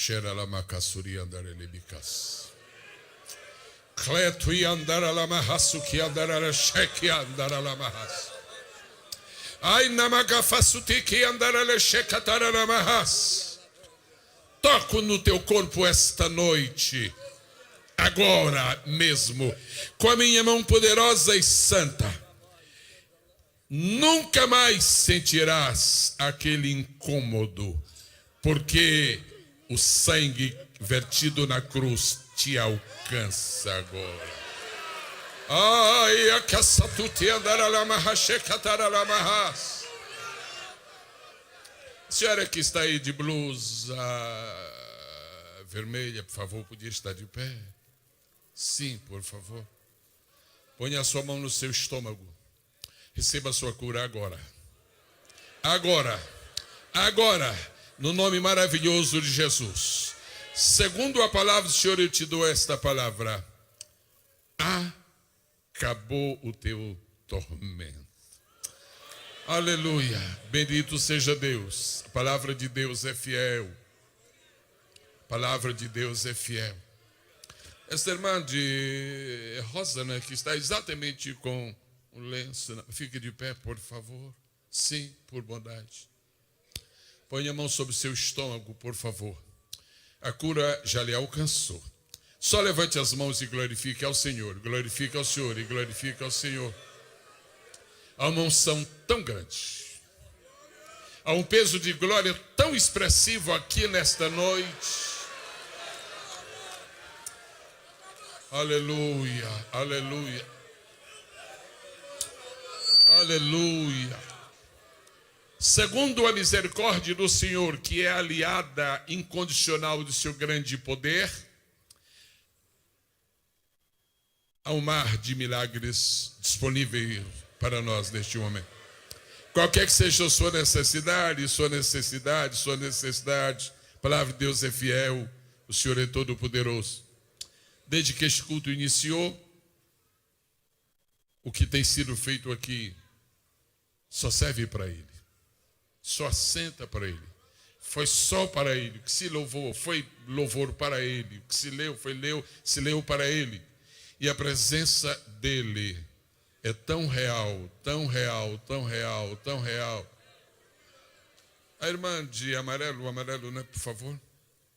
Xeralamacassuri andarelebicas. Cleto e andaralamahasu que andaralecheque andaраlamahas. Ai namagafasuti que andaralechecataralamahas. Toco no teu corpo esta noite, agora mesmo, com a minha mão poderosa e santa. Nunca mais sentirás aquele incômodo, porque o sangue vertido na cruz te alcança agora. Ai, a caçatuti andaralamahachecataralamahas. Senhora que está aí de blusa vermelha, por favor, podia estar de pé? Sim, por favor. Ponha a sua mão no seu estômago. Receba a sua cura agora. Agora, no nome maravilhoso de Jesus. Segundo a palavra do Senhor, eu te dou esta palavra. Acabou o teu tormento. Aleluia, bendito seja Deus. A palavra de Deus é fiel. A palavra de Deus é fiel. Esta irmã de rosa, né, que está exatamente com o lenço, fique de pé, por favor. Sim, por bondade. Põe a mão sobre o seu estômago, por favor. A cura já lhe alcançou. Só levante as mãos e glorifique ao Senhor. Glorifique ao Senhor e glorifique ao Senhor. Há uma unção tão grande. Há um peso de glória tão expressivo aqui nesta noite. Aleluia, aleluia. Aleluia. Segundo a misericórdia do Senhor, que é aliada incondicional do seu grande poder, há um mar de milagres disponível para nós neste momento. Qualquer que seja a sua necessidade, a palavra de Deus é fiel, o Senhor é todo poderoso. Desde que este culto iniciou, o que tem sido feito aqui só serve para Ele, só assenta para Ele, foi só para Ele. O que se louvou foi louvor para Ele, o que se leu se leu para Ele. E a presença dEle é tão real, tão real, tão real, tão real. A irmã de amarelo, né, por favor?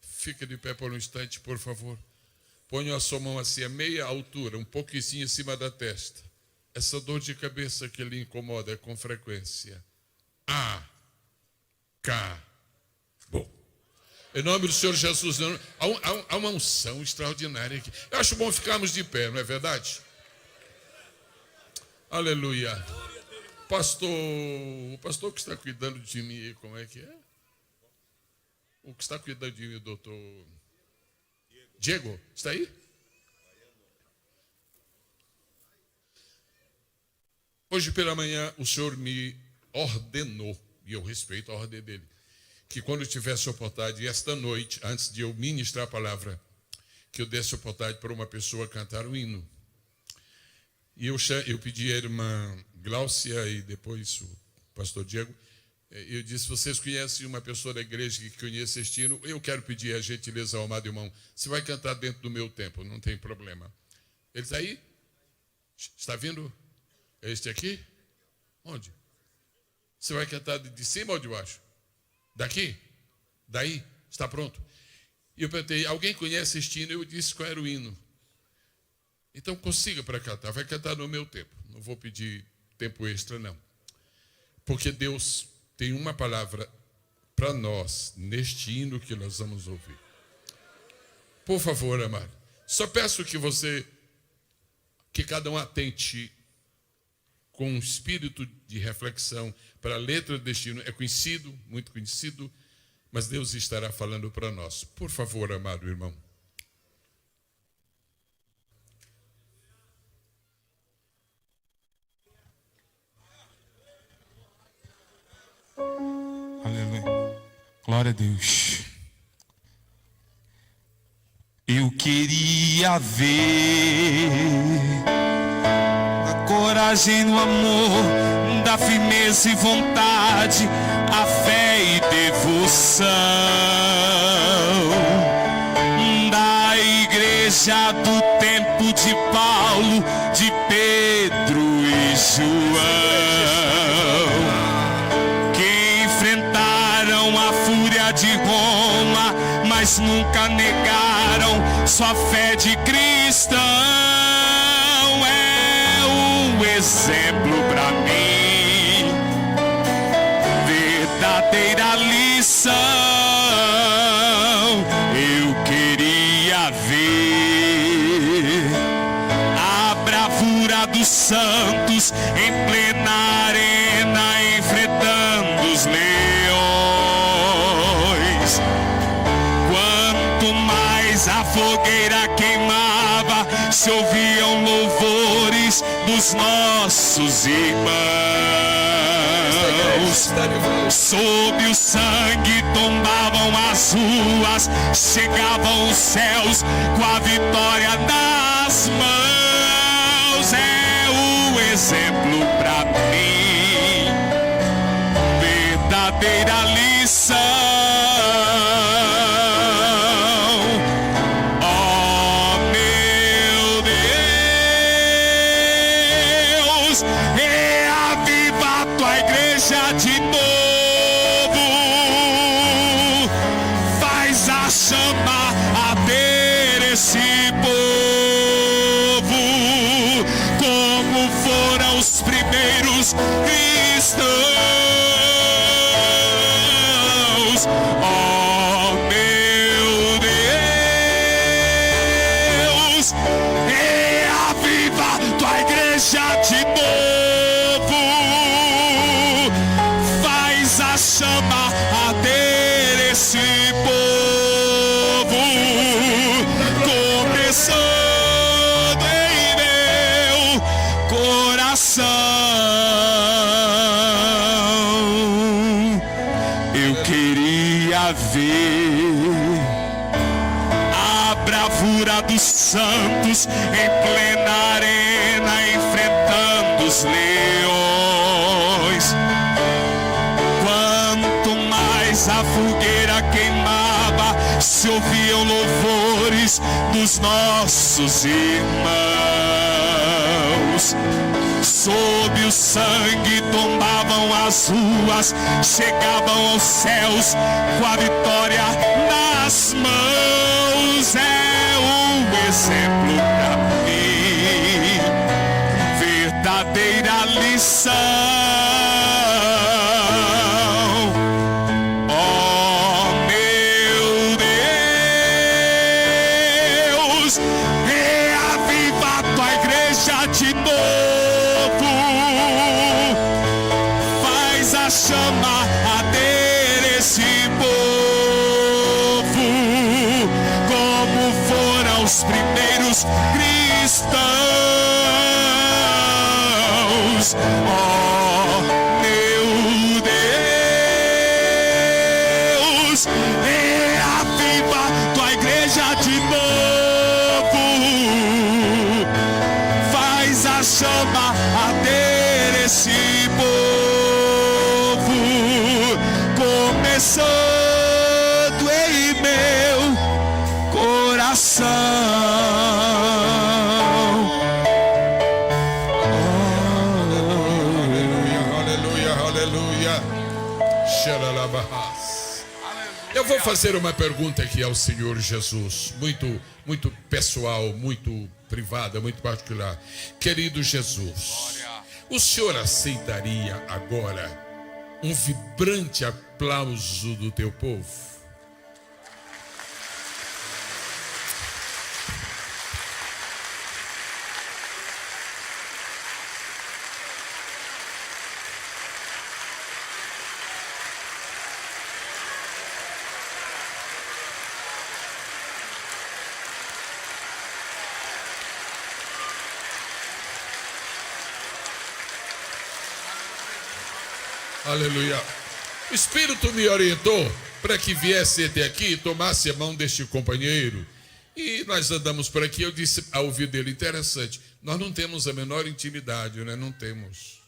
Fica de pé por um instante, por favor. Ponha a sua mão assim, a meia altura, um pouquinho acima da testa. Essa dor de cabeça que lhe incomoda com frequência. Acabou. Em nome do Senhor Jesus, há uma unção extraordinária aqui. Eu acho bom ficarmos de pé, não é verdade? Aleluia. O pastor que está cuidando de mim, como é que é? O que está cuidando de mim, doutor Diego, está aí? Hoje pela manhã o Senhor me ordenou, e eu respeito a ordem dele, que quando eu tivesse oportunidade, esta noite, antes de eu ministrar a palavra, que eu desse oportunidade para uma pessoa cantar um hino. E eu pedi à irmã Gláucia e depois o pastor Diego, eu disse, vocês conhecem uma pessoa da igreja que conhece este hino? Eu quero pedir a gentileza ao amado irmão, você vai cantar dentro do meu tempo, não tem problema. Ele está aí? Está vindo? É este aqui? Onde? Você vai cantar de cima ou de baixo? Daqui? Daí? Está pronto? E eu perguntei, alguém conhece este hino? Eu disse qual era o hino. Então consiga para cantar, vai cantar no meu tempo. Não vou pedir tempo extra, não. Porque Deus tem uma palavra para nós, neste hino que nós vamos ouvir. Por favor, amado, só peço que cada um atente com um espírito de reflexão para a letra deste hino. É conhecido, muito conhecido, mas Deus estará falando para nós. Por favor, amado irmão. Aleluia. Glória a Deus. Eu queria ver a coragem no amor, da firmeza e vontade, a fé e devoção. igreja do tempo de Paulo, de Pedro e João, que enfrentaram a fúria de Roma, mas nunca negaram sua fé de cristão. É um exemplo pra mim, verdadeira lição. Eu queria ver a bravura dos santos em plena arena, enfrentando os leões. Quanto mais a fogueira queimava, se ouviam louvores dos nossos irmãos. Sob o sangue tombavam as ruas, chegavam os céus com a vitória nas mãos. É o exemplo pra mim, verdadeira lição. Oh meu Deus, reaviva a tua igreja de novo. Faz a chama arder esse povo, como foram os primeiros cristãos. Oh meu Deus, reaviva tua igreja de novo. Faz a chama arder esse povo, começando em meu coração. Eu queria ver a bravura dos santos em plena arena, enfrentando os leões. Quanto mais a fogueira queimava, se ouviam louvores dos nossos irmãos. Sob o sangue tombavam as ruas, chegavam aos céus com a vitória nas mãos. É um exemplo pra mim, verdadeira lição. Oh meu Deus, reaviva a tua igreja de novo. Faz a chama arder esse povo, como foram os primeiros cristãos. Oh meu Deus, reaviva tua igreja de novo. Faz a chama arder esse povo, começando em meu coração. Aleluia, aleluia. Xeralabahas. Eu vou fazer uma pergunta aqui ao Senhor Jesus, muito pessoal, muito privada, muito particular. Querido Jesus, o Senhor aceitaria agora um vibrante aplauso do teu povo? Aleluia. O Espírito me orientou para que viesse até aqui e tomasse a mão deste companheiro. E nós andamos por aqui, eu disse ao ouvido dele, interessante, nós não temos a menor intimidade, né? Não temos.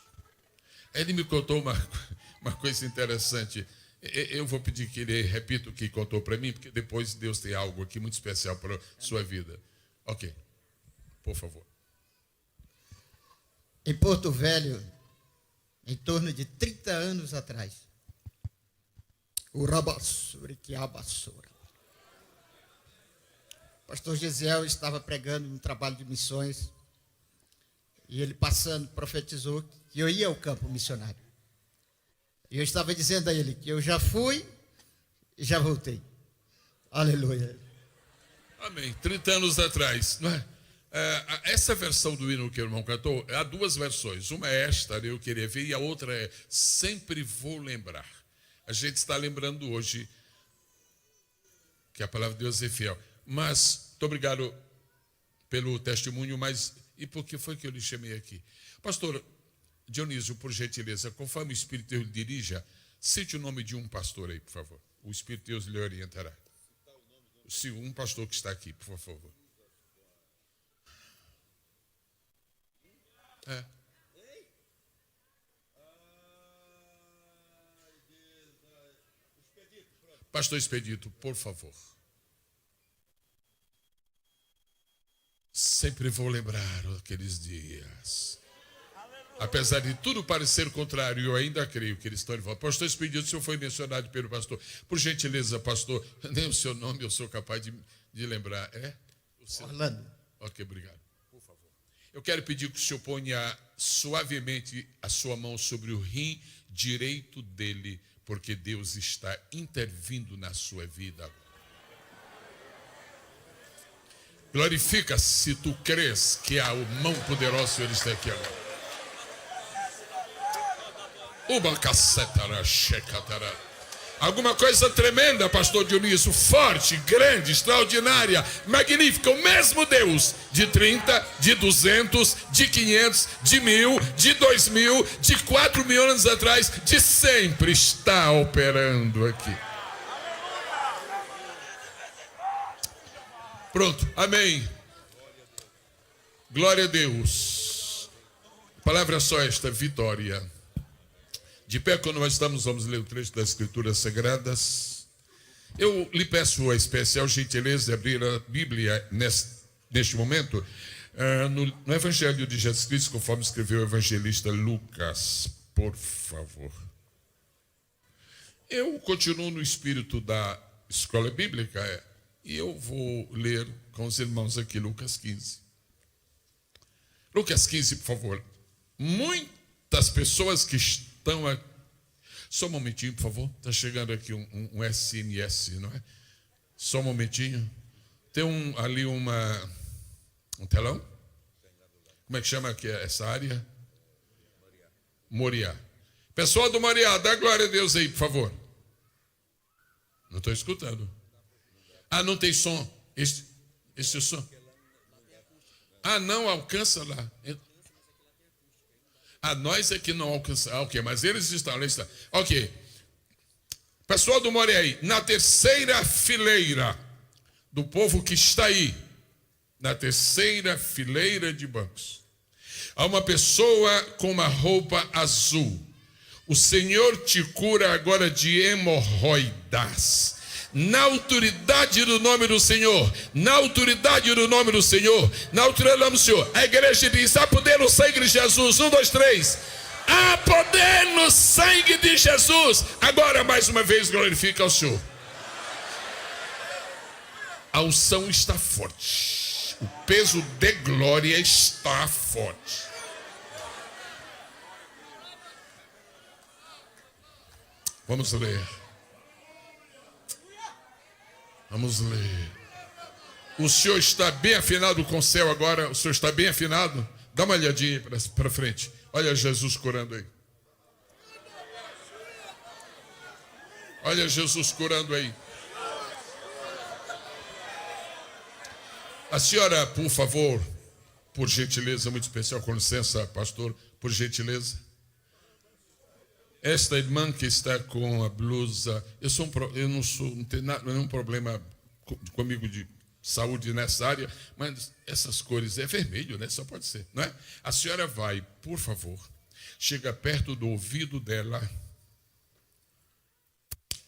Aí ele me contou uma coisa interessante. Eu vou pedir que ele repita o que contou para mim, porque depois Deus tem algo aqui muito especial para a sua vida. Ok, por favor. Em Porto Velho, em torno de 30 anos atrás, o pastor Gesiel estava pregando um trabalho de missões e ele passando profetizou que eu ia ao campo missionário. E eu estava dizendo a ele que eu já fui e já voltei. Aleluia. Amém. 30 anos atrás, não é? Essa versão do hino que o irmão cantou, há duas versões. Uma é esta, eu queria ver, e a outra é Sempre Vou Lembrar. A gente está lembrando hoje que a palavra de Deus é fiel. Mas, muito obrigado pelo testemunho, mas e por que foi que eu lhe chamei aqui? Pastor Dionísio, por gentileza, conforme o Espírito de Deus dirija, cite o nome de um pastor aí, por favor. O Espírito de Deus lhe orientará. Um pastor que está aqui, por favor. Pastor Expedito, por favor. Sempre vou lembrar aqueles dias. Apesar de tudo parecer contrário, eu ainda creio que eles estão de volta. Pastor Expedito, o senhor foi mencionado pelo pastor. Por gentileza, pastor, nem o seu nome eu sou capaz de lembrar. Orlando. Ok, obrigado. Por favor. Eu quero pedir que o senhor ponha suavemente a sua mão sobre o rim direito dele, porque Deus está intervindo na sua vida. Glorifica se tu crês que a mão poderosa do Senhor está aqui agora. Alguma coisa tremenda, pastor Dionísio, forte, grande, extraordinária, magnífica. O mesmo Deus de 30, de 200, de 500, de 1000, de 2000, de 4.000 anos atrás, de sempre está operando aqui. Pronto, amém. Glória a Deus. A palavra é só esta, vitória. De pé, quando nós estamos, vamos ler o trecho das Escrituras Sagradas. Eu lhe peço a especial gentileza de abrir a Bíblia neste momento, no Evangelho de Jesus Cristo, conforme escreveu o evangelista Lucas, por favor. Eu continuo no espírito da escola bíblica e eu vou ler com os irmãos aqui Lucas 15. Lucas 15, por favor. Muitas pessoas que estão aqui. Só um momentinho, por favor. Está chegando aqui um SMS, não é? Só um momentinho. Tem ali um telão? Como é que chama aqui essa área? Moriá. Pessoal do Moriá, dá glória a Deus aí, por favor. Não estou escutando. Não tem som. Esse é o som. Não alcança lá. Nós é que não alcançamos. Ok, mas eles estão. Ok. Pessoal do Moreira, na terceira fileira do povo que está aí, na terceira fileira de bancos, há uma pessoa com uma roupa azul. O Senhor te cura agora de hemorroidas. Na autoridade do nome do Senhor, na autoridade do nome do Senhor, na autoridade do nome do Senhor, a igreja diz: há poder no sangue de Jesus. 1, 2, 3. Há poder no sangue de Jesus. Agora, mais uma vez, glorifica ao Senhor. A unção está forte. O peso de glória está forte. Vamos ler. Vamos ler. O senhor está bem afinado com o céu agora? O senhor está bem afinado? Dá uma olhadinha para frente. Olha Jesus curando aí. Olha Jesus curando aí. A senhora, por favor, por gentileza, muito especial, com licença, pastor, por gentileza. Esta irmã que está com a blusa, não tenho nenhum problema comigo de saúde nessa área, mas essas cores é vermelho, né? Só pode ser, não é? A senhora vai, por favor, chega perto do ouvido dela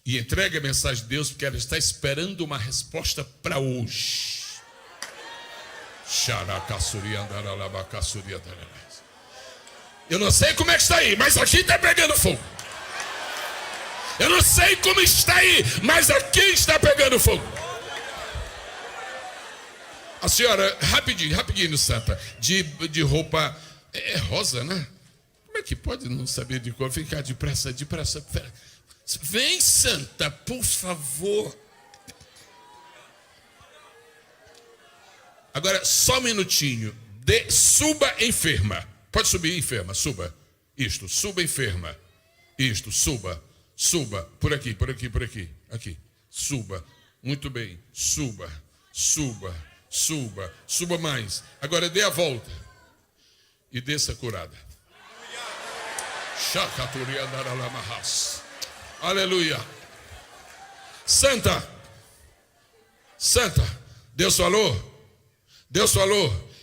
e entrega a mensagem de Deus, porque ela está esperando uma resposta para hoje. Eu não sei como é que está aí, mas aqui está pegando fogo. Eu não sei como está aí, mas aqui está pegando fogo. A senhora, rapidinho, santa, de roupa rosa, né? Como é que pode não saber de cor? Vem cá, depressa. Vem, santa, por favor. Agora, só um minutinho. Suba enferma. Pode subir, enferma, suba. Suba enferma. Suba. Por aqui. Aqui. Suba. Muito bem. Suba mais. Agora dê a volta. E desça curada. Aleluia. Santa. Deus falou.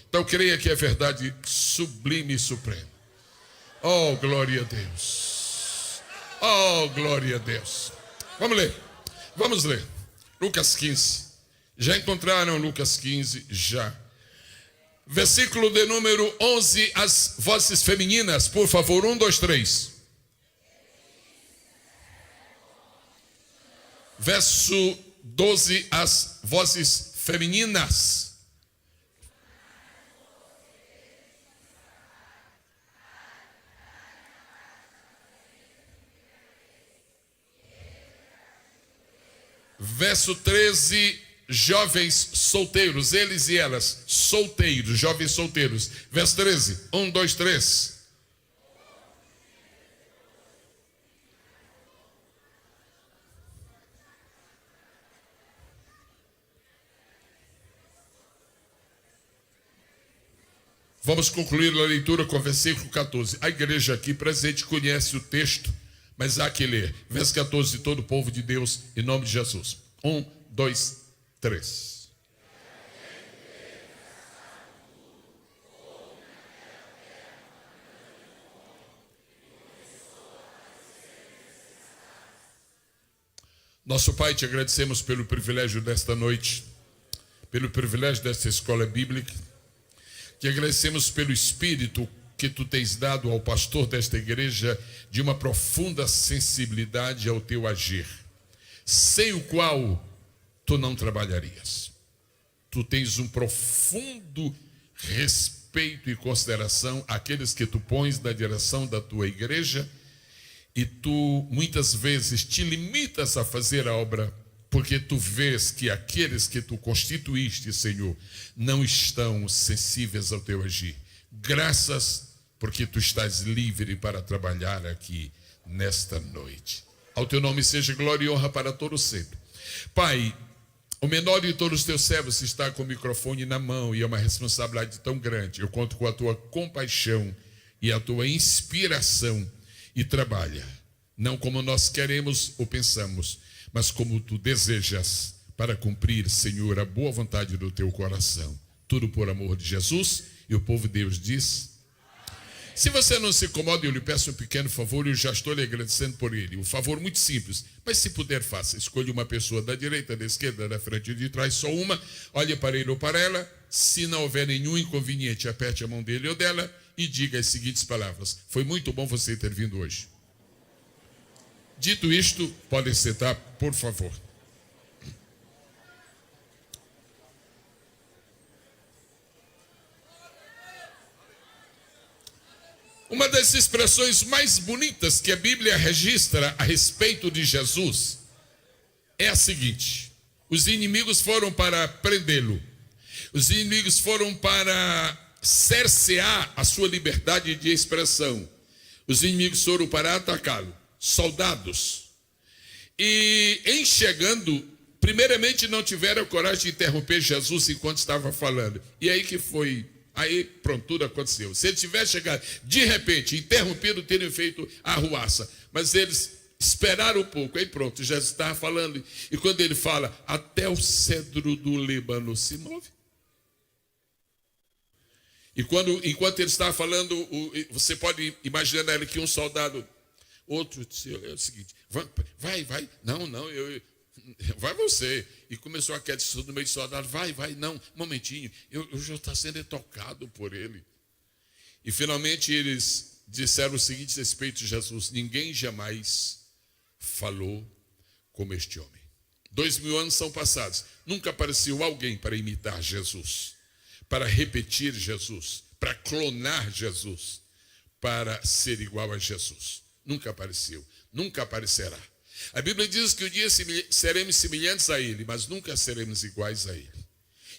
Então creia que é verdade sublime e suprema. Oh, glória a Deus. Vamos ler. Lucas 15. Já encontraram Lucas 15? Já. Versículo de número 11, as vozes femininas, por favor. 1, 2, 3. Verso 12, as vozes femininas. Verso 13, jovens solteiros, eles e elas, solteiros, jovens solteiros. Verso 13, 1, 2, 3. Vamos concluir a leitura com o versículo 14. A igreja aqui presente conhece o texto, mas há que ler. Verso 14, todo o povo de Deus, em nome de Jesus. 1, 2, 3. Nosso Pai, te agradecemos pelo privilégio desta noite, pelo privilégio desta escola bíblica. Te agradecemos pelo Espírito que tu tens dado ao pastor desta igreja, de uma profunda sensibilidade ao teu agir, sem o qual tu não trabalharias. Tu tens um profundo respeito e consideração àqueles que tu pões na direção da tua igreja, e tu muitas vezes te limitas a fazer a obra, porque tu vês que aqueles que tu constituíste, Senhor, não estão sensíveis ao teu agir. Graças, porque tu estás livre para trabalhar aqui nesta noite. Ao teu nome seja glória e honra para todo sempre. Pai, o menor de todos os teus servos está com o microfone na mão e é uma responsabilidade tão grande. Eu conto com a tua compaixão e a tua inspiração e trabalha, não como nós queremos ou pensamos, mas como tu desejas, para cumprir, Senhor, a boa vontade do teu coração. Tudo por amor de Jesus. E o povo de Deus diz: se você não se incomoda, eu lhe peço um pequeno favor, e eu já estou lhe agradecendo por ele. Um favor muito simples, mas se puder, faça. Escolha uma pessoa da direita, da esquerda, da frente e de trás, só uma. Olhe para ele ou para ela. Se não houver nenhum inconveniente, aperte a mão dele ou dela e diga as seguintes palavras: foi muito bom você ter vindo hoje. Dito isto, podem sentar, por favor. Uma das expressões mais bonitas que a Bíblia registra a respeito de Jesus é a seguinte: os inimigos foram para prendê-lo, os inimigos foram para cercear a sua liberdade de expressão, os inimigos foram para atacá-lo, soldados. E em chegando, primeiramente não tiveram coragem de interromper Jesus enquanto estava falando. E aí que foi, aí pronto, tudo aconteceu. Se ele tivesse chegado de repente, interrompido, teriam feito a arruaça. Mas eles esperaram um pouco, aí pronto, Jesus estava falando. E quando ele fala, até o cedro do Líbano se move. E enquanto ele estava falando, você pode imaginar que um soldado, outro disse, é o seguinte, vai, não, vai você. E começou a queda no meio do soldado, vai, não, um momentinho, eu já estou sendo tocado por ele. E finalmente eles disseram o seguinte a respeito de Jesus: ninguém jamais falou como este homem. 2000 anos são passados, nunca apareceu alguém para imitar Jesus, para repetir Jesus, para clonar Jesus, para ser igual a Jesus. Nunca apareceu, nunca aparecerá. A Bíblia diz que um dia seremos semelhantes a Ele, mas nunca seremos iguais a Ele.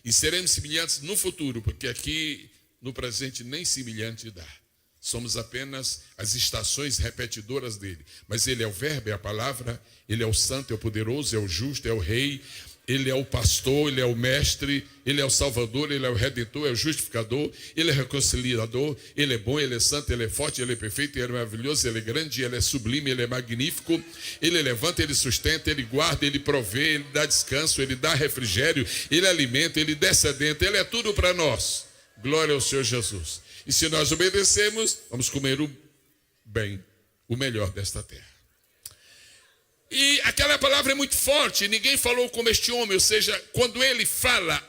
E seremos semelhantes no futuro, porque aqui no presente nem semelhante dá. Somos apenas as estações repetidoras dele. Mas ele é o verbo, é a palavra, ele é o santo, é o poderoso, é o justo, é o rei, ele é o pastor, ele é o mestre, ele é o salvador, ele é o redentor, é o justificador, ele é o reconciliador, ele é bom, ele é santo, ele é forte, ele é perfeito, ele é maravilhoso, ele é grande, ele é sublime, ele é magnífico, ele levanta, ele sustenta, ele guarda, ele provê, ele dá descanso, ele dá refrigério, ele alimenta, ele desce dentro, ele é tudo para nós. Glória ao Senhor Jesus. E se nós obedecemos, vamos comer o bem, o melhor desta terra. E aquela palavra é muito forte, ninguém falou como este homem, ou seja, quando ele fala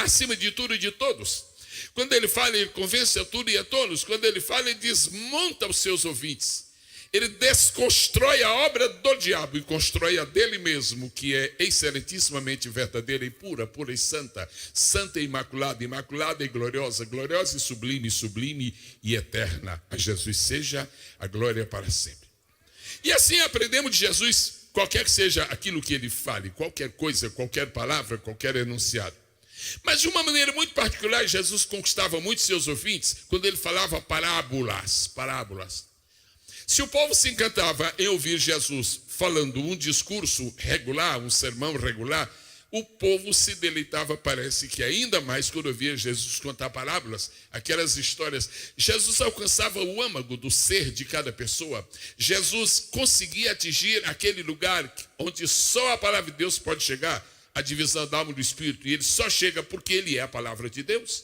acima de tudo e de todos. Quando ele fala, ele convence a tudo e a todos. Quando ele fala, ele desmonta os seus ouvintes. Ele desconstrói a obra do diabo e constrói a dele mesmo, que é excelentissimamente verdadeira e pura, pura e santa, santa e imaculada, imaculada e gloriosa, gloriosa e sublime, sublime e eterna. A Jesus seja a glória para sempre. E assim aprendemos de Jesus, qualquer que seja aquilo que ele fale, qualquer coisa, qualquer palavra, qualquer enunciado. Mas de uma maneira muito particular, Jesus conquistava muito seus ouvintes quando ele falava parábolas. Se o povo se encantava em ouvir Jesus falando um discurso regular, um sermão regular, o povo se deleitava, parece que ainda mais, quando ouvia Jesus contar parábolas, aquelas histórias. Jesus alcançava o âmago do ser de cada pessoa. Jesus conseguia atingir aquele lugar onde só a palavra de Deus pode chegar, a divisão da alma e do espírito. E ele só chega porque ele é a palavra de Deus.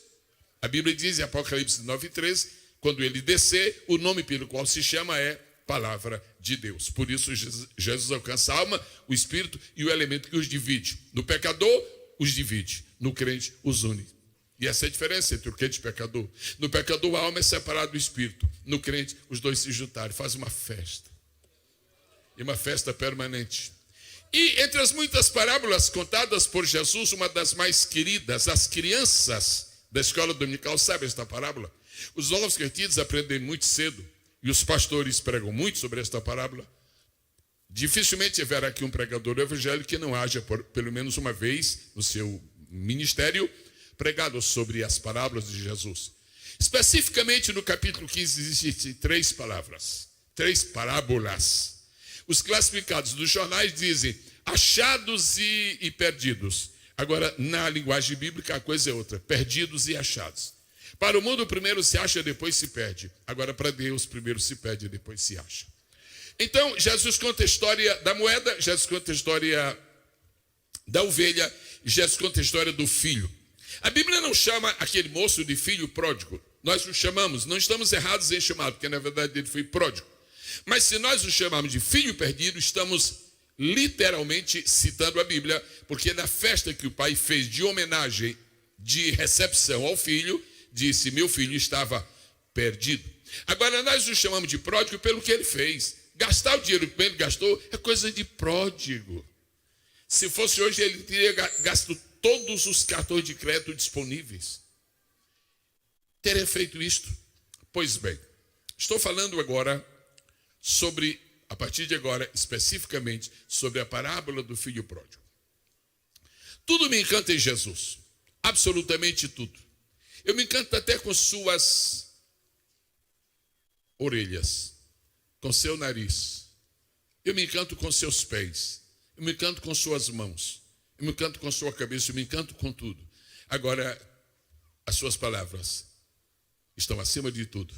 A Bíblia diz em Apocalipse 9:13, quando ele descer, o nome pelo qual se chama é Palavra de Deus. Por isso Jesus alcança a alma, o espírito e o elemento que os divide. No pecador, os divide. No crente, os une. E essa é a diferença entre o crente e o pecador. No pecador, a alma é separada do espírito. No crente, os dois se juntaram. Faz uma festa. E uma festa permanente. E entre as muitas parábolas contadas por Jesus, uma das mais queridas, as crianças da escola dominical sabem esta parábola. Os novos convertidos aprendem muito cedo e os pastores pregam muito sobre esta parábola. Dificilmente haverá aqui um pregador do evangelho que não haja, pelo menos uma vez no seu ministério, pregado sobre as parábolas de Jesus. Especificamente no capítulo 15 existem 3 palavras, 3 parábolas. Os classificados dos jornais dizem achados e perdidos. Agora, na linguagem bíblica, a coisa é outra, perdidos e achados. Para o mundo, primeiro se acha, depois se perde. Agora, para Deus, primeiro se perde, depois se acha. Então, Jesus conta a história da moeda, Jesus conta a história da ovelha, e Jesus conta a história do filho. A Bíblia não chama aquele moço de filho pródigo. Nós o chamamos, não estamos errados em chamar, porque na verdade ele foi pródigo. Mas se nós o chamamos de filho perdido, estamos literalmente citando a Bíblia, porque na festa que o pai fez de homenagem, de recepção ao filho, disse: meu filho estava perdido. Agora nós o chamamos de pródigo pelo que ele fez. Gastar o dinheiro que ele gastou é coisa de pródigo. Se fosse hoje, ele teria gasto todos os cartões de crédito disponíveis. Teria feito isto? Pois bem, estou falando agora sobre, a partir de agora, especificamente, sobre a parábola do filho pródigo. Tudo me encanta em Jesus, absolutamente tudo. Eu me encanto até com suas orelhas, com seu nariz. Eu me encanto com seus pés. Eu me encanto com suas mãos. Eu me encanto com sua cabeça. Eu me encanto com tudo. Agora, as suas palavras estão acima de tudo.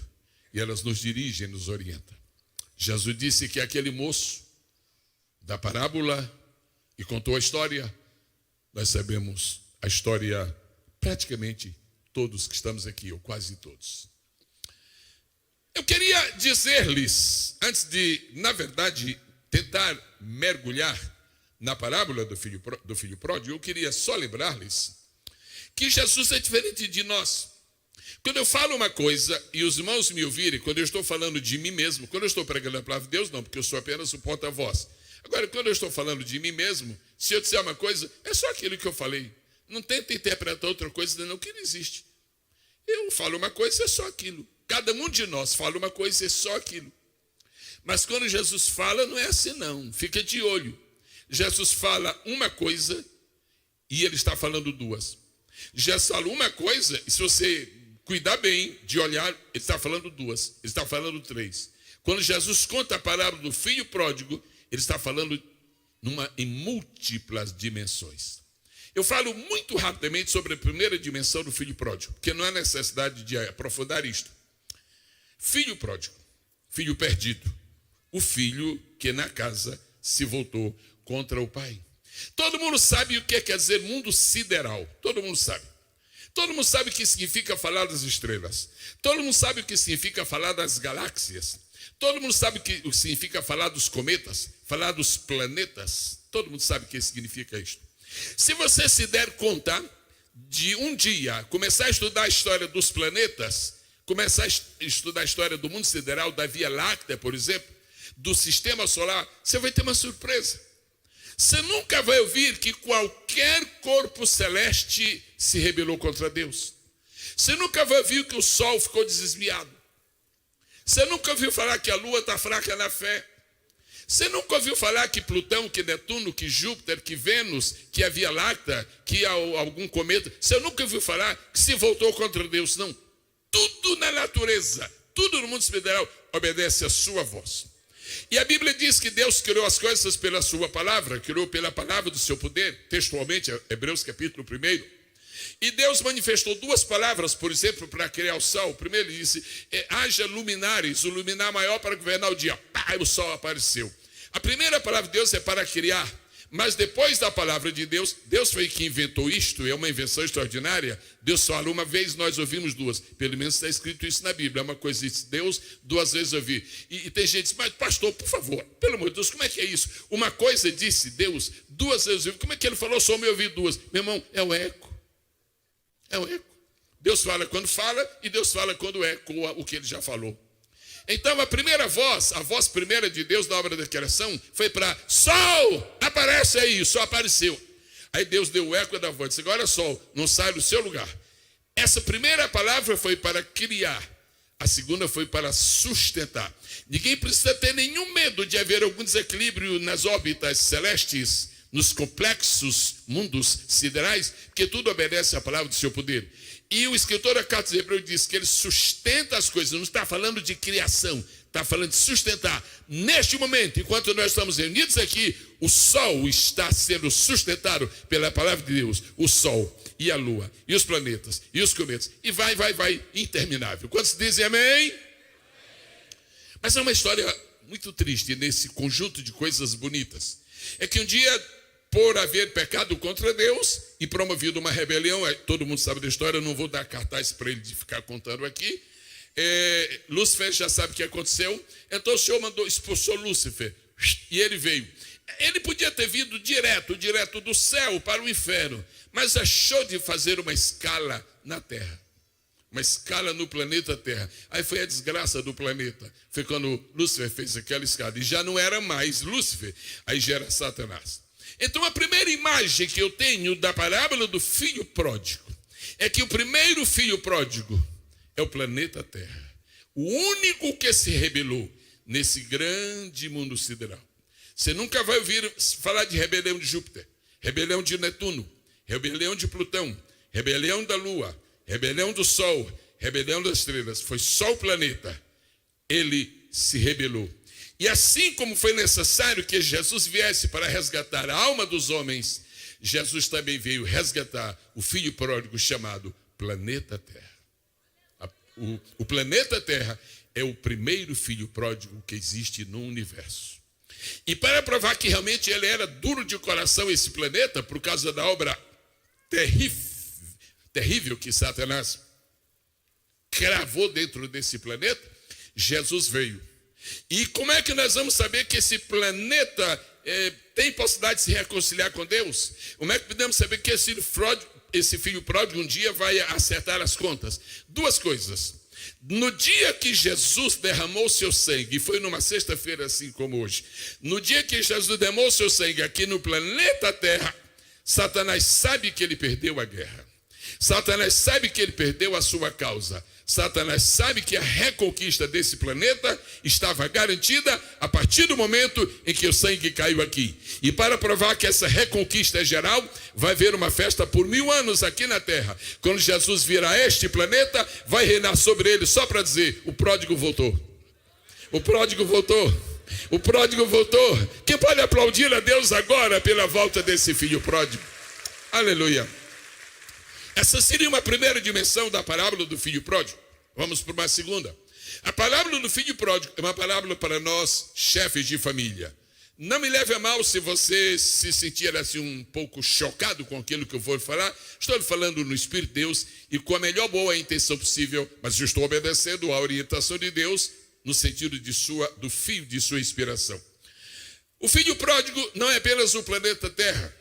E elas nos dirigem, nos orientam. Jesus disse que aquele moço da parábola e contou a história. Nós sabemos a história praticamente todos que estamos aqui, ou quase todos. Eu queria dizer-lhes, antes de, na verdade, tentar mergulhar na parábola do filho pródigo, eu queria só lembrar-lhes que Jesus é diferente de nós. Quando eu falo uma coisa e os irmãos me ouvirem, quando eu estou falando de mim mesmo, quando eu estou pregando a palavra de Deus, não, porque eu sou apenas o porta-voz. Agora, quando eu estou falando de mim mesmo, se eu disser uma coisa, é só aquilo que eu falei. Não tenta interpretar outra coisa, não, que não existe. Eu falo uma coisa, é só aquilo. Cada um de nós fala uma coisa, é só aquilo. Mas quando Jesus fala, não é assim não, fica de olho. Jesus fala uma coisa e ele está falando duas. Jesus fala uma coisa e se você cuidar bem de olhar, ele está falando duas, ele está falando três. Quando Jesus conta a parábola do filho pródigo, ele está falando em múltiplas dimensões. Eu falo muito rapidamente sobre a primeira dimensão do filho pródigo, porque não há necessidade de aprofundar isto. Filho pródigo, filho perdido, o filho que na casa se voltou contra o pai. Todo mundo sabe o que quer dizer mundo sideral, todo mundo sabe. Todo mundo sabe o que significa falar das estrelas. Todo mundo sabe o que significa falar das galáxias. Todo mundo sabe o que significa falar dos cometas, falar dos planetas. Todo mundo sabe o que significa isto. Se você se der conta de um dia começar a estudar a história dos planetas, começar a estudar a história do mundo sideral, da Via Láctea, por exemplo, do sistema solar, você vai ter uma surpresa. Você nunca vai ouvir que qualquer corpo celeste se rebelou contra Deus. Você nunca vai ouvir que o Sol ficou desviado. Você nunca ouviu falar que a Lua está fraca na fé. Você nunca ouviu falar que Plutão, que Netuno, que Júpiter, que Vênus, que a Via Láctea, que algum cometa. Você nunca ouviu falar que se voltou contra Deus. Não. Tudo na natureza, tudo no mundo sideral obedece à sua voz. E a Bíblia diz que Deus criou as coisas pela sua palavra, criou pela palavra do seu poder, textualmente, Hebreus capítulo 1. E Deus manifestou duas palavras, por exemplo, para criar o sol. O primeiro ele disse, haja luminares, o luminar maior para governar o dia. Pá, o sol apareceu. A primeira palavra de Deus é para criar. Mas depois da palavra de Deus, Deus foi quem inventou isto, é uma invenção extraordinária. Deus fala uma vez, nós ouvimos duas. Pelo menos está escrito isso na Bíblia, é uma coisa de Deus, duas vezes ouvi. E tem gente que diz, mas pastor, por favor, pelo amor de Deus, como é que é isso? Uma coisa disse Deus, duas vezes ouvi. Como é que ele falou, só me ouvi duas? Meu irmão, é o eco. É o eco. Deus fala quando fala e Deus fala quando ecoa o que ele já falou. Então a primeira voz, a voz primeira de Deus na obra da criação foi para sol, aparece aí, o sol apareceu. Aí Deus deu o eco da voz, disse, agora sol, não sai do seu lugar. Essa primeira palavra foi para criar, a segunda foi para sustentar. Ninguém precisa ter nenhum medo de haver algum desequilíbrio nas órbitas celestes, nos complexos mundos siderais, porque tudo obedece à palavra do seu poder. E o escritor da carta de Hebreus diz que ele sustenta as coisas, não está falando de criação, está falando de sustentar. Neste momento, enquanto nós estamos reunidos aqui, o sol está sendo sustentado pela palavra de Deus. O sol e a lua, e os planetas, e os cometas, e vai, interminável. Quantos dizem amém? Mas é uma história muito triste nesse conjunto de coisas bonitas. É que um dia, por haver pecado contra Deus e promovido uma rebelião, todo mundo sabe da história, eu não vou dar cartaz para ele de ficar contando aqui. Lúcifer já sabe o que aconteceu, então o Senhor expulsou Lúcifer e ele veio. Ele podia ter vindo direto do céu para o inferno, mas achou de fazer uma escala na terra, uma escala no planeta Terra. Aí foi a desgraça do planeta, foi quando Lúcifer fez aquela escala, e já não era mais Lúcifer, aí já era Satanás. Então a primeira imagem que eu tenho da parábola do filho pródigo é que o primeiro filho pródigo é o planeta Terra, o único que se rebelou nesse grande mundo sideral. Você nunca vai ouvir falar de rebelião de Júpiter, rebelião de Netuno, rebelião de Plutão, rebelião da Lua, rebelião do Sol, rebelião das estrelas. Foi só o planeta, ele se rebelou. E assim como foi necessário que Jesus viesse para resgatar a alma dos homens, Jesus também veio resgatar o filho pródigo chamado planeta Terra. O planeta Terra é o primeiro filho pródigo que existe no universo. E para provar que realmente ele era duro de coração, esse planeta, por causa da obra terrível que Satanás cravou dentro desse planeta, Jesus veio. E como é que nós vamos saber que esse planeta tem possibilidade de se reconciliar com Deus? Como é que podemos saber que esse filho pródigo um dia vai acertar as contas? Duas coisas. No dia que Jesus derramou seu sangue, e foi numa sexta-feira assim como hoje, no dia que Jesus derramou seu sangue aqui no planeta Terra, Satanás sabe que ele perdeu a guerra. Satanás sabe que ele perdeu a sua causa. Satanás sabe que a reconquista desse planeta estava garantida a partir do momento em que o sangue caiu aqui. E para provar que essa reconquista é geral, vai haver uma festa por 1000 anos aqui na Terra. Quando Jesus vir a este planeta, vai reinar sobre ele só para dizer: o pródigo voltou. O pródigo voltou. O pródigo voltou. Quem pode aplaudir a Deus agora pela volta desse filho pródigo? Aleluia. Essa seria uma primeira dimensão da parábola do filho pródigo. Vamos para uma segunda. A parábola do filho pródigo é uma parábola para nós, chefes de família. Não me leve a mal se você se sentir assim um pouco chocado com aquilo que eu vou falar. Estou falando no Espírito de Deus e com a melhor boa intenção possível, mas eu estou obedecendo à orientação de Deus no sentido do fio de sua inspiração. O filho pródigo não é apenas o planeta Terra.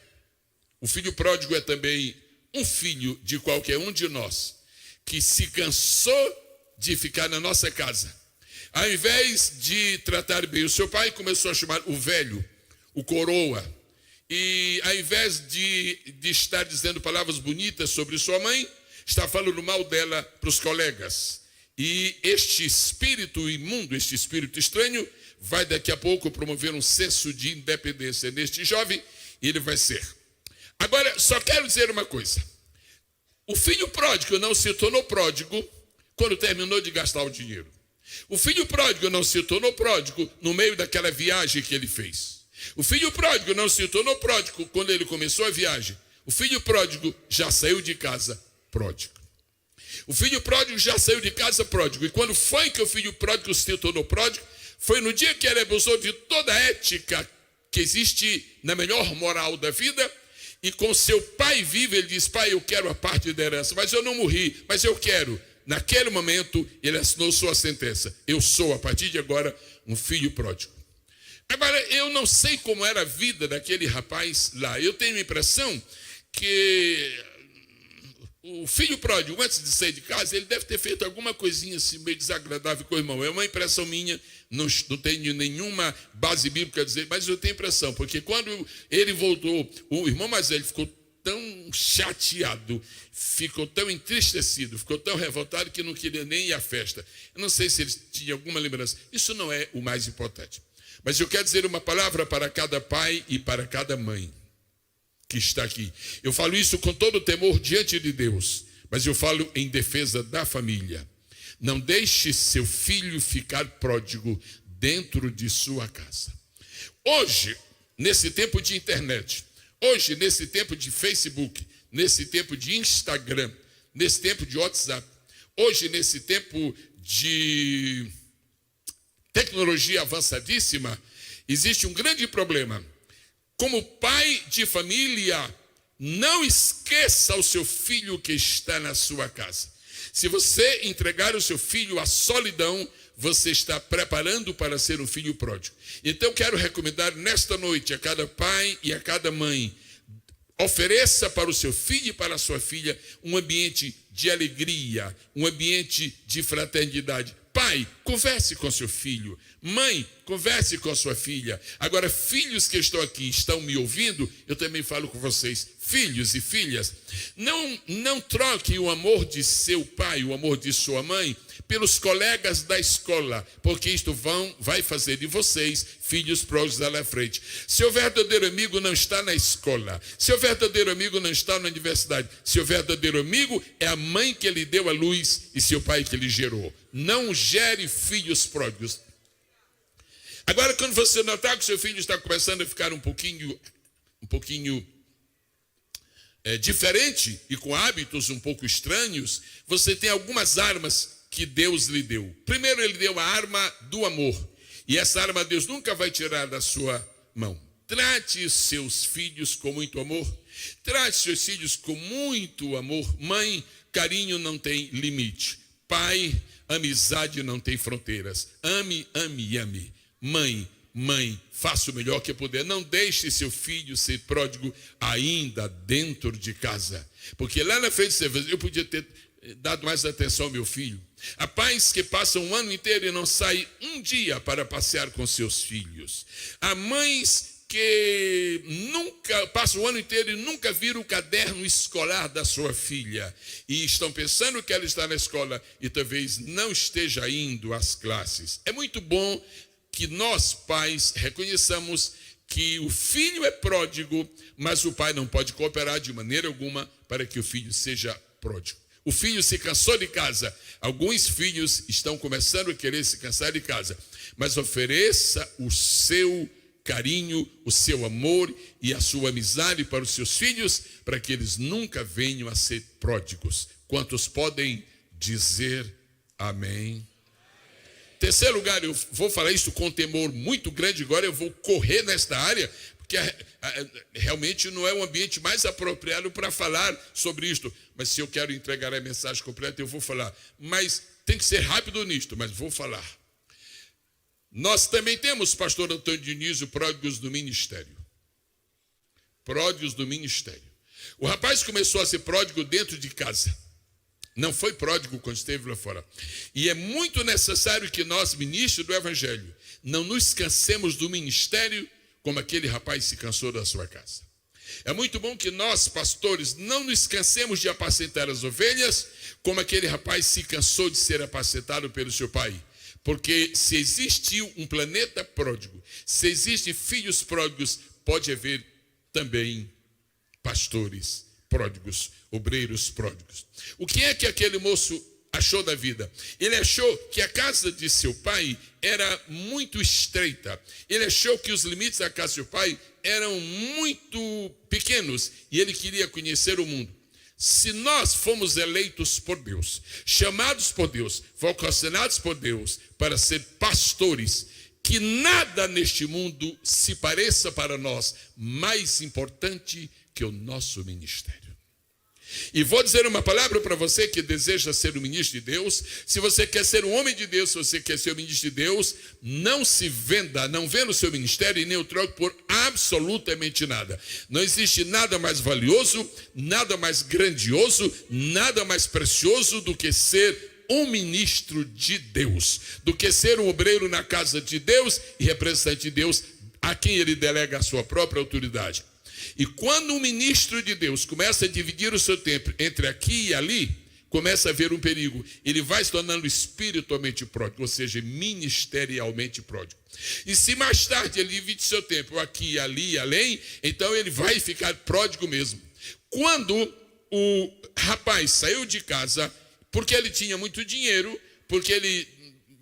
O filho pródigo é também um filho de qualquer um de nós que se cansou de ficar na nossa casa. Ao invés de tratar bem o seu pai, começou a chamar o velho, o coroa. E ao invés de estar dizendo palavras bonitas sobre sua mãe, está falando mal dela para os colegas. E este espírito imundo, este espírito estranho, vai daqui a pouco promover um senso de independência neste jovem, e ele vai ser. Agora, só quero dizer uma coisa. O filho pródigo não se tornou pródigo quando terminou de gastar o dinheiro. O filho pródigo não se tornou pródigo no meio daquela viagem que ele fez. O filho pródigo não se tornou pródigo quando ele começou a viagem. O filho pródigo já saiu de casa pródigo. O filho pródigo já saiu de casa pródigo. E quando foi que o filho pródigo se tornou pródigo? Foi no dia que ele abusou de toda a ética que existe na melhor moral da vida. E com seu pai vivo, ele diz: pai, eu quero a parte da herança, mas eu não morri, mas eu quero. Naquele momento, ele assinou sua sentença. Eu sou, a partir de agora, um filho pródigo. Agora, eu não sei como era a vida daquele rapaz lá. Eu tenho a impressão que o filho pródigo, antes de sair de casa, ele deve ter feito alguma coisinha assim, meio desagradável com o irmão. É uma impressão minha, não tenho nenhuma base bíblica a dizer, mas eu tenho impressão, porque quando ele voltou, o irmão mais velho ficou tão chateado, ficou tão entristecido, ficou tão revoltado que não queria nem ir à festa. Eu não sei se ele tinha alguma lembrança. Isso não é o mais importante. Mas eu quero dizer uma palavra para cada pai e para cada mãe que está aqui. Eu falo isso com todo temor diante de Deus, mas eu falo em defesa da família. Não deixe seu filho ficar pródigo dentro de sua casa. Hoje, nesse tempo de internet, hoje, nesse tempo de Facebook, nesse tempo de Instagram, nesse tempo de WhatsApp, hoje, nesse tempo de tecnologia avançadíssima, existe um grande problema. Como pai de família, não esqueça o seu filho que está na sua casa. Se você entregar o seu filho à solidão, você está preparando para ser um filho pródigo. Então, quero recomendar nesta noite a cada pai e a cada mãe: ofereça para o seu filho e para a sua filha um ambiente de alegria, um ambiente de fraternidade. Pai, converse com seu filho. Mãe, converse com a sua filha. Agora, filhos que estão aqui, estão me ouvindo, eu também falo com vocês. Filhos e filhas, não troque o amor de seu pai, o amor de sua mãe, pelos colegas da escola, porque isto vai fazer de vocês filhos pródigos lá na frente. Seu verdadeiro amigo não está na escola, seu verdadeiro amigo não está na universidade, seu verdadeiro amigo é a mãe que lhe deu a luz e seu pai que lhe gerou. Não gere filhos pródigos. Agora, quando você notar que seu filho está começando a ficar um pouquinho diferente e com hábitos um pouco estranhos, você tem algumas armas que Deus lhe deu. Primeiro, ele deu a arma do amor. E essa arma Deus nunca vai tirar da sua mão. Trate seus filhos com muito amor. Trate seus filhos com muito amor. Mãe, carinho não tem limite. Pai, amizade não tem fronteiras. Ame, ame, ame. Mãe, mãe, faça o melhor que puder. Não deixe seu filho ser pródigo ainda dentro de casa. Porque lá na frente eu podia ter dado mais atenção ao meu filho. Há pais que passam um ano inteiro e não saem um dia para passear com seus filhos. Há mães que nunca passam o ano inteiro e nunca viram o caderno escolar da sua filha. E estão pensando que ela está na escola e talvez não esteja indo às classes. É muito bom que nós, pais, reconheçamos que o filho é pródigo, mas o pai não pode cooperar de maneira alguma para que o filho seja pródigo. O filho se cansou de casa. Alguns filhos estão começando a querer se cansar de casa. Mas ofereça o seu carinho, o seu amor e a sua amizade para os seus filhos, para que eles nunca venham a ser pródigos. Quantos podem dizer amém? Terceiro lugar, eu vou falar isso com temor muito grande, agora eu vou correr nesta área, porque realmente não é o ambiente mais apropriado para falar sobre isto. Mas se eu quero entregar a mensagem completa, eu vou falar. Mas tem que ser rápido nisto, mas vou falar. Nós também temos, pastor Antônio Dionísio, pródigos do ministério. Pródigos do ministério. O rapaz começou a ser pródigo dentro de casa. Não foi pródigo quando esteve lá fora. E é muito necessário que nós, ministros do Evangelho, não nos cansemos do ministério como aquele rapaz se cansou da sua casa. É muito bom que nós, pastores, não nos cansemos de apacentar as ovelhas como aquele rapaz se cansou de ser apacentado pelo seu pai. Porque se existe um planeta pródigo, se existem filhos pródigos, pode haver também pastores pródigos, obreiros pródigos. O que é que aquele moço achou da vida? Ele achou que a casa de seu pai era muito estreita. Ele achou que os limites da casa de seu pai eram muito pequenos e ele queria conhecer o mundo. Se nós fomos eleitos por Deus, chamados por Deus, vocacionados por Deus para ser pastores, que nada neste mundo se pareça para nós mais importante que o nosso ministério. E vou dizer uma palavra para você que deseja ser um ministro de Deus. Se você quer ser um homem de Deus, se você quer ser um ministro de Deus, não se venda, não venda o seu ministério e nem o troque por absolutamente nada. Não existe nada mais valioso, nada mais grandioso, nada mais precioso do que ser um ministro de Deus, do que ser um obreiro na casa de Deus e representante de Deus a quem ele delega a sua própria autoridade. E quando um ministro de Deus começa a dividir o seu tempo entre aqui e ali, começa a haver um perigo. Ele vai se tornando espiritualmente pródigo, ou seja, ministerialmente pródigo. E se mais tarde ele divide seu tempo aqui, ali e além, então ele vai ficar pródigo mesmo. Quando o rapaz saiu de casa, porque ele tinha muito dinheiro, porque ele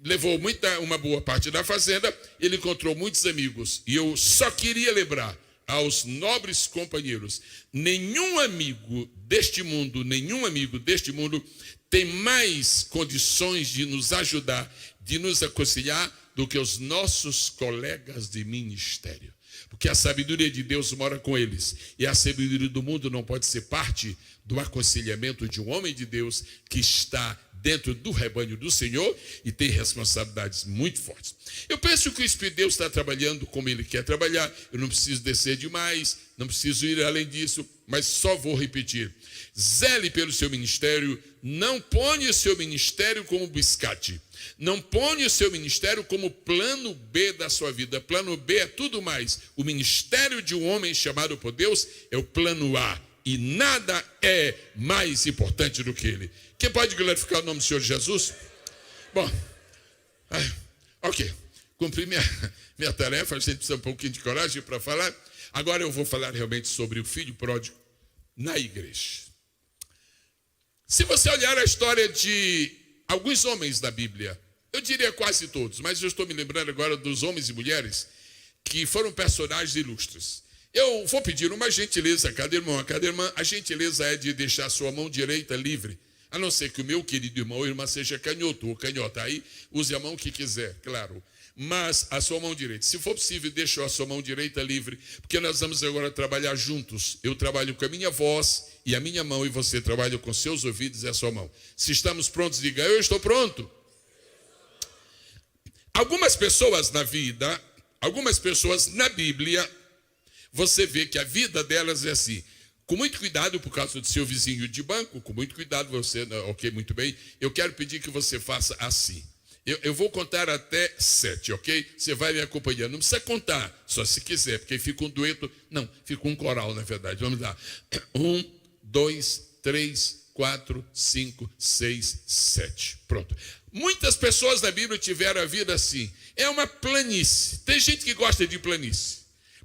levou uma boa parte da fazenda, ele encontrou muitos amigos. E eu só queria lembrar aos nobres companheiros, nenhum amigo deste mundo tem mais condições de nos ajudar, de nos aconselhar do que os nossos colegas de ministério. Porque a sabedoria de Deus mora com eles. E a sabedoria do mundo não pode ser parte do aconselhamento de um homem de Deus que está dentro do rebanho do Senhor e tem responsabilidades muito fortes. Eu penso que o Espírito de Deus está trabalhando como Ele quer trabalhar. Eu não preciso descer demais, não preciso ir além disso, mas só vou repetir. Zele pelo seu ministério, não ponha o seu ministério como biscate. Não ponha o seu ministério como plano B da sua vida. Plano B é tudo mais. O ministério de um homem chamado por Deus é o plano A. E nada é mais importante do que ele. Quem pode glorificar o nome do Senhor Jesus? Bom, ok. Cumpri minha tarefa, a gente precisa um pouquinho de coragem para falar. Agora eu vou falar realmente sobre o filho pródigo na igreja. Se você olhar a história de alguns homens da Bíblia, eu diria quase todos, mas eu estou me lembrando agora dos homens e mulheres que foram personagens ilustres. Eu vou pedir uma gentileza a cada irmão, a gentileza é de deixar a sua mão direita livre, a não ser que o meu querido irmão ou irmã seja canhoto ou canhota, aí use a mão que quiser, claro, mas a sua mão direita, se for possível, deixe a sua mão direita livre, porque nós vamos agora trabalhar juntos. Eu trabalho com a minha voz e a minha mão, e você trabalha com seus ouvidos e a sua mão. Se estamos prontos, diga: eu estou pronto. Algumas pessoas na vida algumas pessoas na Bíblia, você vê que a vida delas é assim. Com muito cuidado, por causa do seu vizinho de banco, com muito cuidado, você, ok, muito bem, eu quero pedir que você faça assim. Eu vou contar até 7, ok? Você vai me acompanhando. Não precisa contar, só se quiser, porque fica um dueto. Não, fica um coral, na verdade. Vamos lá. 1, 2, 3, 4, 5, 6, 7. Pronto. Muitas pessoas da Bíblia tiveram a vida assim. É uma planície. Tem gente que gosta de planície.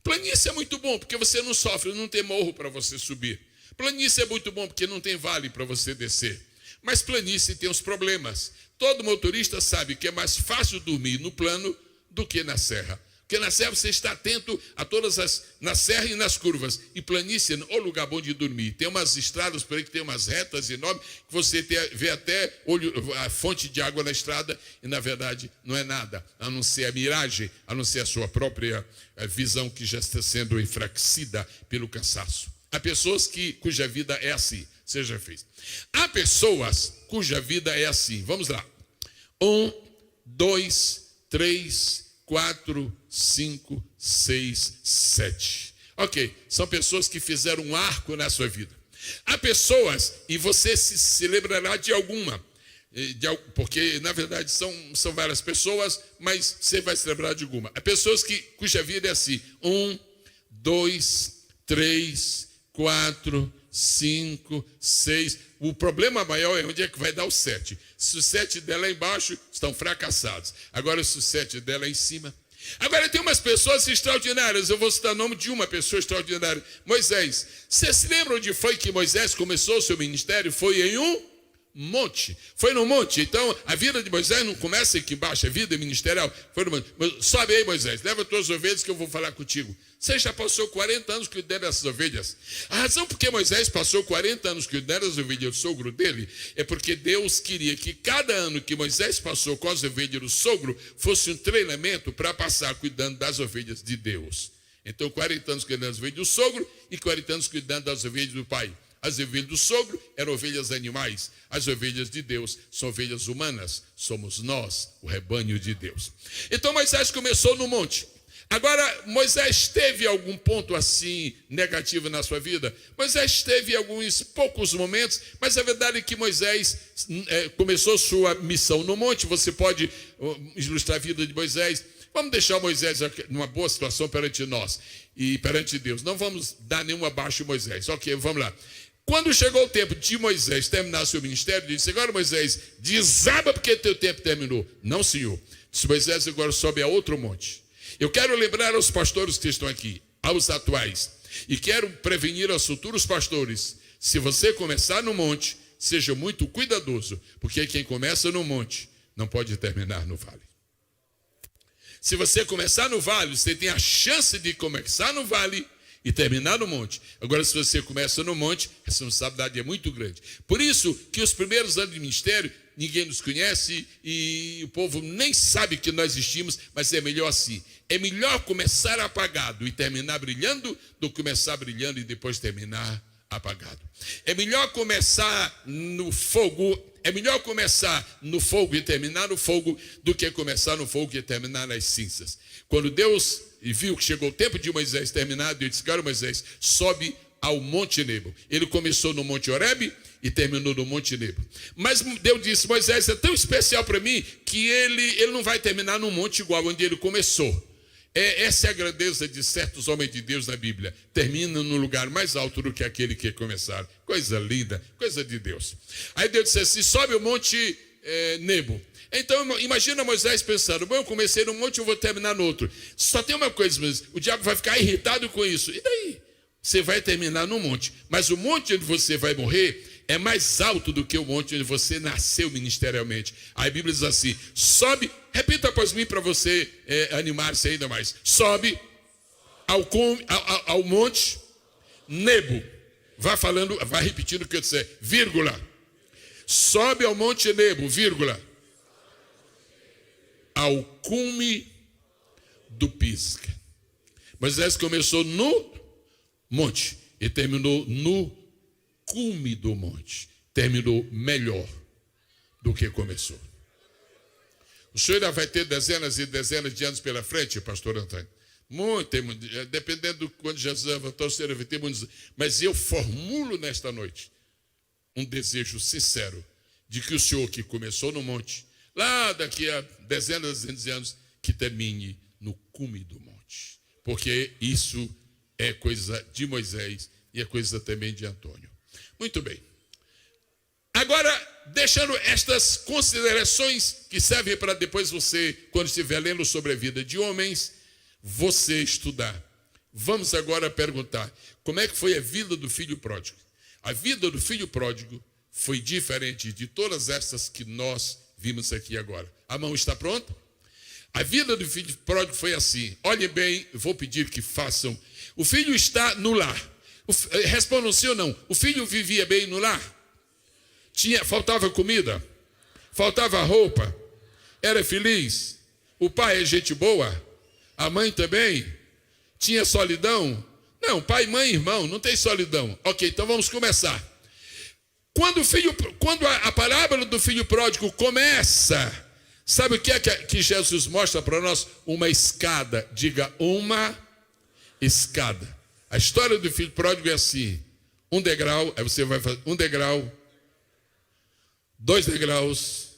Planície é muito bom, porque você não sofre, não tem morro para você subir. Planície é muito bom, porque não tem vale para você descer. Mas planície tem os problemas. Todo motorista sabe que é mais fácil dormir no plano do que na serra. Porque na serra você está atento a todas na serra e nas curvas. E planície é o lugar bom de dormir. Tem umas estradas por aí que tem umas retas enormes, que você vê até a fonte de água na estrada, e na verdade não é nada, a não ser a miragem, a não ser a sua própria visão que já está sendo enfraquecida pelo cansaço. Há pessoas cuja vida é assim. Seja fez. Há pessoas cuja vida é assim. Vamos lá. 1, 2, 3, 4, 5, 6, 7. Ok, são pessoas que fizeram um arco na sua vida. Há pessoas, e você se lembrará de alguma, porque na verdade são várias pessoas, mas você vai se lembrar de alguma. Há pessoas cuja vida é assim. 1, 2, 3, 4, 5, 6. O problema maior é onde é que vai dar o 7. Se o 7 dela é embaixo, estão fracassados. Agora, se o 7 dela é em cima. Agora, tem umas pessoas extraordinárias. Eu vou citar o nome de uma pessoa extraordinária. Moisés. Vocês se lembram onde foi que Moisés começou o seu ministério? Foi em um monte. Foi no monte. Então, a vida de Moisés não começa aqui embaixo. A vida ministerial foi no monte. Sobe aí, Moisés. Leva as tuas ovelhas que eu vou falar contigo. Você já passou 40 anos cuidando dessas ovelhas. A razão por que Moisés passou 40 anos cuidando das ovelhas do sogro dele é porque Deus queria que cada ano que Moisés passou com as ovelhas do sogro fosse um treinamento para passar cuidando das ovelhas de Deus. Então, 40 anos cuidando das ovelhas do sogro e 40 anos cuidando das ovelhas do pai. As ovelhas do sogro eram ovelhas animais. As ovelhas de Deus são ovelhas humanas. Somos nós, o rebanho de Deus. Então, Moisés começou no monte. Agora, Moisés teve algum ponto assim negativo na sua vida? Moisés teve alguns poucos momentos, mas a verdade é que Moisés começou sua missão no monte. Você pode ilustrar a vida de Moisés. Vamos deixar Moisés numa boa situação perante nós e perante Deus. Não vamos dar nenhum abaixo de Moisés. Ok, vamos lá. Quando chegou o tempo de Moisés terminar seu ministério, disse: agora, Moisés, desaba porque teu tempo terminou. Não, senhor. Disse Moisés: agora sobe a outro monte. Eu quero lembrar aos pastores que estão aqui, aos atuais, e quero prevenir aos futuros pastores: se você começar no monte, seja muito cuidadoso, porque quem começa no monte não pode terminar no vale. Se você começar no vale, você tem a chance de começar no vale e terminar no monte. Agora, se você começa no monte, a responsabilidade é muito grande. Por isso que os primeiros anos de ministério, ninguém nos conhece e o povo nem sabe que nós existimos, mas é melhor assim. É melhor começar apagado e terminar brilhando do que começar brilhando e depois terminar apagado. É melhor começar no fogo, e terminar no fogo do que começar no fogo e terminar nas cinzas. Quando Deus viu que chegou o tempo de Moisés terminado, ele disse: cara, Moisés, sobe ao Monte Nebo. Ele começou no Monte Horebe e terminou no Monte Nebo. Mas Deus disse: Moisés é tão especial para mim que ele não vai terminar num monte igual onde ele começou. Essa é a grandeza de certos homens de Deus na Bíblia. Termina no lugar mais alto do que aquele que começaram. Coisa linda, coisa de Deus. Aí Deus disse assim: sobe o Monte Nebo. Então imagina Moisés pensando: bom, eu comecei no monte, eu vou terminar no outro. Só tem uma coisa, mas o diabo vai ficar irritado com isso. E daí? Você vai terminar no monte. Mas o monte onde você vai morrer é mais alto do que o monte onde você nasceu ministerialmente. Aí a Bíblia diz assim: sobe, repita após mim para você animar-se ainda mais. Sobe ao Monte Nebo. Vai repetindo o que eu disser, vírgula. Sobe ao Monte Nebo, vírgula. Ao cume do Pisga. Moisés começou no monte e terminou no cume do monte. Terminou melhor do que começou. O senhor ainda vai ter dezenas e dezenas de anos pela frente, pastor Antônio. Muito, dependendo de quando Jesus levantou, o senhor vai ter muitos. Mas eu formulo nesta noite um desejo sincero de que o senhor que começou no monte, lá daqui a dezenas de anos, que termine no cume do monte. Porque isso é coisa de Moisés e é coisa também de Antônio. Muito bem. Agora, deixando estas considerações que servem para depois você, quando estiver lendo sobre a vida de homens, você estudar. Vamos agora perguntar, como é que foi a vida do filho pródigo? A vida do filho pródigo foi diferente de todas essas que nós vimos aqui agora. A mão está pronta? A vida do filho pródigo foi assim. Olhem bem, eu vou pedir que façam. O filho está no lar. Respondam sim ou não. O filho vivia bem no lar? Faltava comida? Faltava roupa? Era feliz? O pai é gente boa? A mãe também? Tinha solidão? Não, pai, mãe, irmão, não tem solidão. Ok, então vamos começar. Quando a parábola do filho pródigo começa, sabe o que é que Jesus mostra para nós? Uma escada. Diga, uma escada. A história do filho pródigo é assim. Um degrau, aí você vai fazer um degrau, 2 degraus,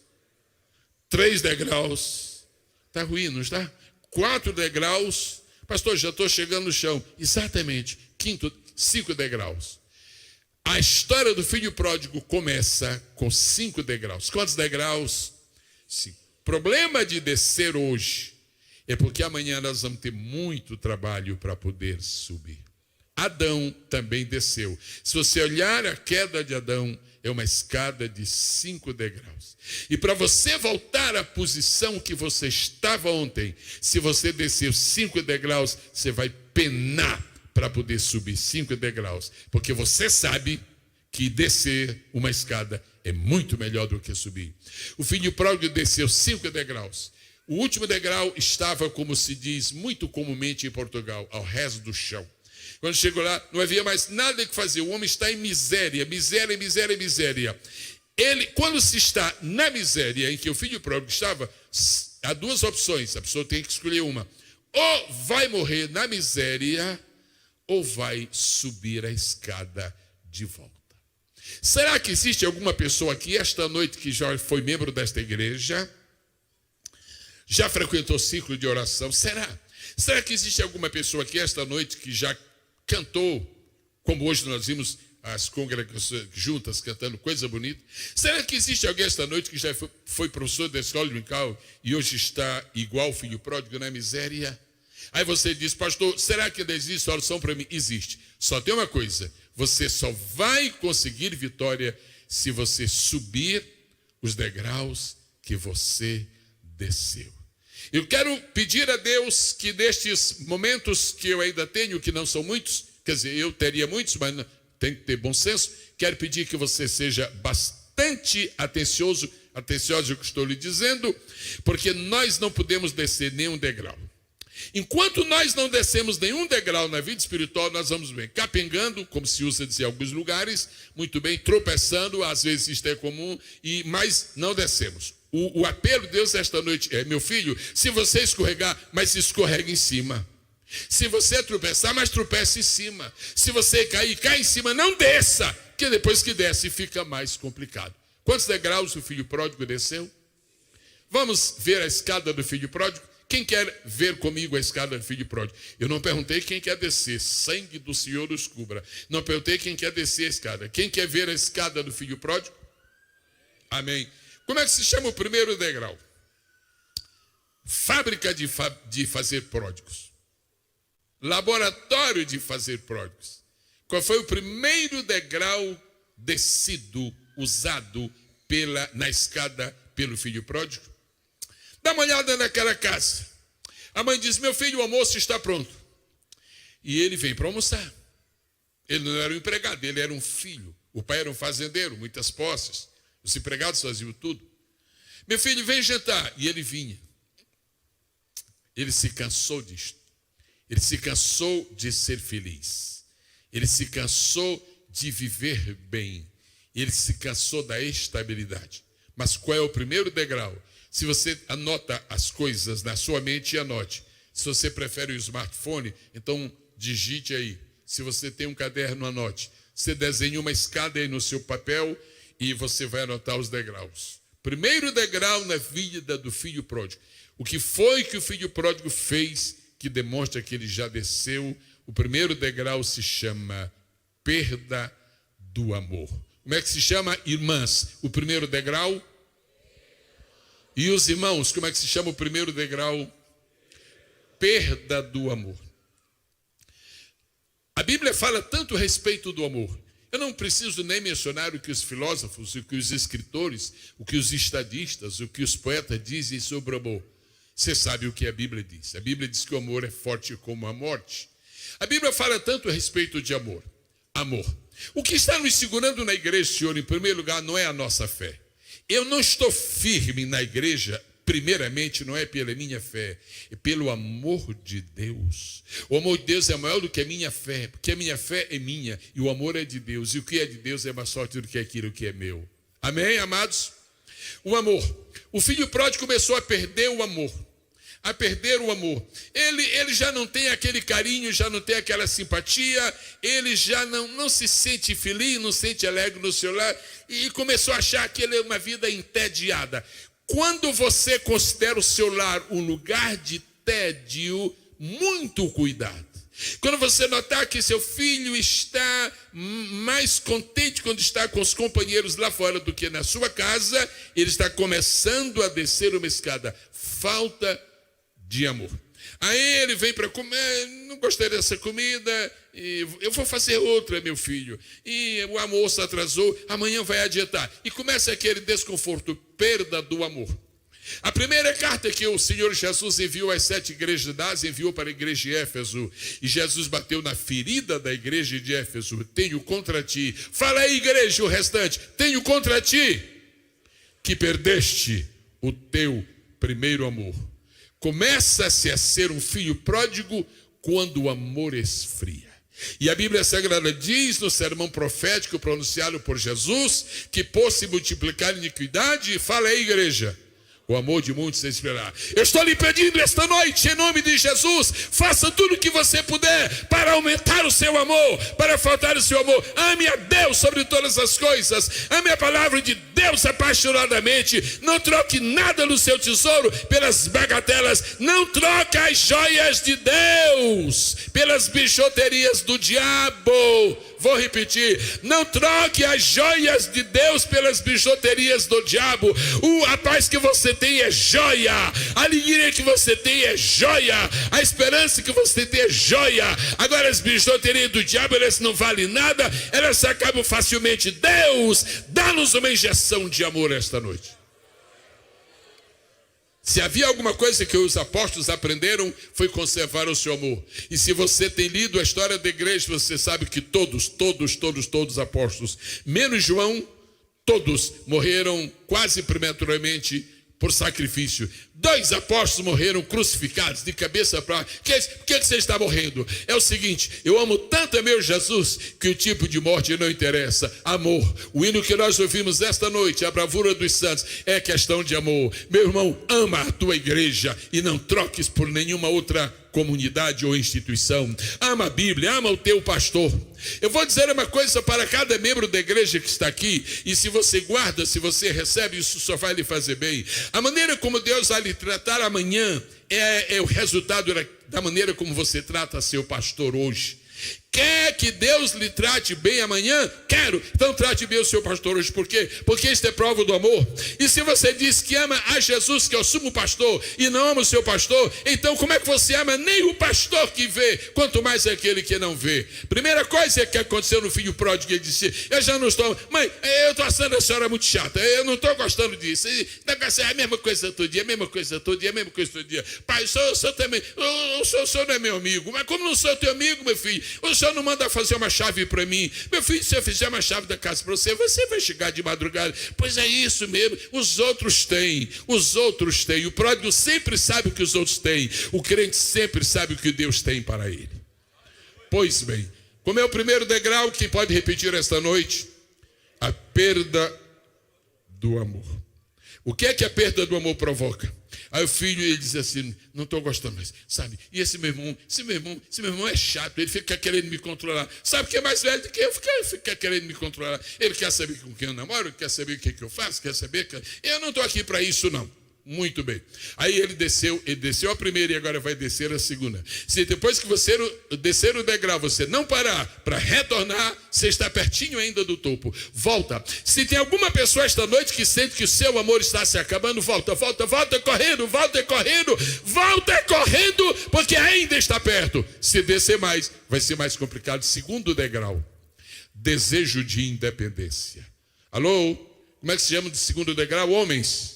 3 degraus. Está ruim, não está? 4 degraus. Pastor, já estou chegando no chão. Exatamente. 5 degraus. A história do filho pródigo começa com 5 degraus. Quantos degraus? 5. Problema de descer hoje é porque amanhã nós vamos ter muito trabalho para poder subir. Adão também desceu. Se você olhar a queda de Adão, é uma escada de 5 degraus. E para você voltar à posição que você estava ontem, se você descer 5 degraus, você vai penar para poder subir 5 degraus. Porque você sabe que descer uma escada é muito melhor do que subir. O filho pródigo desceu 5 degraus. O último degrau estava, como se diz muito comumente em Portugal, ao resto do chão. Quando chegou lá, não havia mais nada que fazer. O homem está em miséria, miséria, miséria, miséria. Quando se está na miséria em que o filho pródigo estava, há 2 opções. A pessoa tem que escolher uma. Ou vai morrer na miséria, ou vai subir a escada de volta. Será que existe alguma pessoa aqui esta noite que já foi membro desta igreja? Já frequentou ciclo de oração? Será? Será que existe alguma pessoa aqui esta noite que já cantou, como hoje nós vimos as congregações juntas cantando coisa bonita? Será que existe alguém esta noite que já foi professor da escola dominical e hoje está igual o filho pródigo na miséria? Aí você diz, pastor, será que existe solução para mim? Existe. Só tem uma coisa, você só vai conseguir vitória se você subir os degraus que você desceu. Eu quero pedir a Deus que nestes momentos que eu ainda tenho, que não são muitos, quer dizer, eu teria muitos, mas tem que ter bom senso, quero pedir que você seja bastante atencioso ao que estou lhe dizendo, porque nós não podemos descer nenhum degrau. Enquanto nós não descemos nenhum degrau na vida espiritual, nós vamos bem capengando, como se usa dizer em alguns lugares, muito bem, tropeçando, às vezes isto é comum, mas não descemos. O apelo de Deus esta noite é, meu filho, se você escorregar, mas escorrega em cima. Se você tropeçar, mas tropece em cima. Se você cair, cai em cima, não desça, porque depois que desce fica mais complicado. Quantos degraus o filho pródigo desceu? Vamos ver a escada do filho pródigo? Quem quer ver comigo a escada do filho pródigo? Eu não perguntei quem quer descer, sangue do Senhor os cubra. Não perguntei quem quer descer a escada. Quem quer ver a escada do filho pródigo? Amém. Como é que se chama o primeiro degrau? Fábrica de fazer pródigos. Laboratório de fazer pródigos. Qual foi o primeiro degrau descido, usado na escada pelo filho pródigo? Dá uma olhada naquela casa. A mãe diz, meu filho, o almoço está pronto. E ele vem para almoçar. Ele não era um empregado, ele era um filho. O pai era um fazendeiro, muitas posses. Os empregados faziam tudo. Meu filho, vem jantar. E ele vinha. Ele se cansou disto. Ele se cansou de ser feliz. Ele se cansou de viver bem. Ele se cansou da estabilidade. Mas qual é o primeiro degrau? Se você anota as coisas na sua mente, anote. Se você prefere o smartphone, então digite aí. Se você tem um caderno, anote. Você desenha uma escada aí no seu papel e você vai anotar os degraus. Primeiro degrau na vida do filho pródigo. O que foi que o filho pródigo fez que demonstra que ele já desceu? O primeiro degrau se chama perda do amor. Como é que se chama, irmãs? O primeiro degrau? E os irmãos, como é que se chama o primeiro degrau? Perda do amor. A Bíblia fala tanto a respeito do amor. Eu não preciso nem mencionar o que os filósofos, o que os escritores, o que os estadistas, o que os poetas dizem sobre o amor. Você sabe o que a Bíblia diz. A Bíblia diz que o amor é forte como a morte. A Bíblia fala tanto a respeito de amor. Amor. O que está nos segurando na igreja, Senhor, em primeiro lugar, não é a nossa fé. Eu não estou firme na igreja, primeiramente, não é pela minha fé, é pelo amor de Deus. O amor de Deus é maior do que a minha fé, porque a minha fé é minha e o amor é de Deus. E o que é de Deus é mais forte do que aquilo que é meu. Amém, amados? O amor. O filho pródigo começou a perder o amor. A perder o amor. Ele já não tem aquele carinho, já não tem aquela simpatia, ele já não se sente feliz, não se sente alegre no seu lar e começou a achar que ele é uma vida entediada. Quando você considera o seu lar um lugar de tédio, muito cuidado. Quando você notar que seu filho está mais contente quando está com os companheiros lá fora do que na sua casa, ele está começando a descer uma escada. Falta de amor. Aí ele vem para comer, não gostei dessa comida, e eu vou fazer outra, meu filho. E o almoço atrasou, amanhã vai adiantar. E começa aquele desconforto, perda do amor. A primeira carta que o Senhor Jesus enviou às 7 igrejas da Ásia, enviou para a igreja de Éfeso. E Jesus bateu na ferida da igreja de Éfeso. Tenho contra ti. Fala aí, igreja, o restante. Tenho contra ti que perdeste o teu primeiro amor. Começa-se a ser um filho pródigo quando o amor esfria. E a Bíblia Sagrada diz no sermão profético pronunciado por Jesus que por se multiplicar a iniquidade, fala aí, igreja, o amor de muitos se esfriará. Eu estou lhe pedindo esta noite, em nome de Jesus, faça tudo o que você puder para aumentar o seu amor, para faltar o seu amor. Ame a Deus sobre todas as coisas. Ame a palavra de Deus apaixonadamente. Não troque nada no seu tesouro pelas bagatelas. Não troque as joias de Deus pelas bijuterias do diabo. Vou repetir, não troque as joias de Deus pelas bijuterias do diabo. A paz que você tem é joia, a alegria que você tem é joia, a esperança que você tem é joia. Agora as bijuterias do diabo, elas não valem nada, elas acabam facilmente. Deus, dá-nos uma injeção de amor esta noite. Se havia alguma coisa que os apóstolos aprenderam, foi conservar o seu amor. E se você tem lido a história da igreja, você sabe que todos os apóstolos, menos João, todos morreram quase prematuramente por sacrifício. 2 apóstolos morreram crucificados de cabeça para... Por que você está morrendo? É o seguinte, eu amo tanto a meu Jesus que o tipo de morte não interessa. Amor. O hino que nós ouvimos esta noite, a bravura dos santos, é questão de amor. Meu irmão, ama a tua igreja e não troques por nenhuma outra comunidade ou instituição. Ama a Bíblia, ama o teu pastor. Eu vou dizer uma coisa para cada membro da igreja que está aqui, e se você guarda, se você recebe, isso só vai lhe fazer bem. A maneira como Deus vai lhe tratar amanhã é o resultado da maneira como você trata seu pastor hoje. Quer que Deus lhe trate bem amanhã? Quero. Então trate bem o seu pastor hoje. Por quê? Porque isto é prova do amor. E se você diz que ama a Jesus, que é o sumo pastor, e não ama o seu pastor, então como é que você ama nem o pastor que vê, quanto mais aquele que não vê? Primeira coisa que aconteceu no filho pródigo, ele disse, eu já não estou, mãe, eu estou achando a senhora muito chata, eu não estou gostando disso. É a mesma coisa todo dia, a mesma coisa todo dia, a mesma coisa todo dia. Pai, o senhor também, o senhor não é meu amigo. Mas como não sou teu amigo, meu filho? O senhor não manda fazer uma chave para mim. Meu filho, se eu fizer uma chave da casa para você, você vai chegar de madrugada. Pois é isso mesmo. Os outros têm. O pródigo sempre sabe o que os outros têm. O crente sempre sabe o que Deus tem para ele. Pois bem, como é o primeiro degrau, quem pode repetir esta noite? A perda do amor. O que é que a perda do amor provoca? Aí o filho, ele diz assim, não estou gostando mais, sabe? E esse meu irmão é chato, ele fica querendo me controlar. Sabe que é mais velho do que eu, fica querendo me controlar. Ele quer saber com quem eu namoro, quer saber o que eu faço, quer saber... Eu não estou aqui para isso, não. Muito bem. Aí ele desceu a primeira e agora vai descer a segunda. Se depois que você descer o degrau, você não parar para retornar, você está pertinho ainda do topo. Volta. Se tem alguma pessoa esta noite que sente que o seu amor está se acabando, volta correndo, volta correndo, porque ainda está perto. Se descer mais, vai ser mais complicado. Segundo degrau, desejo de independência. Alô? Como é que se chama de segundo degrau? Homens.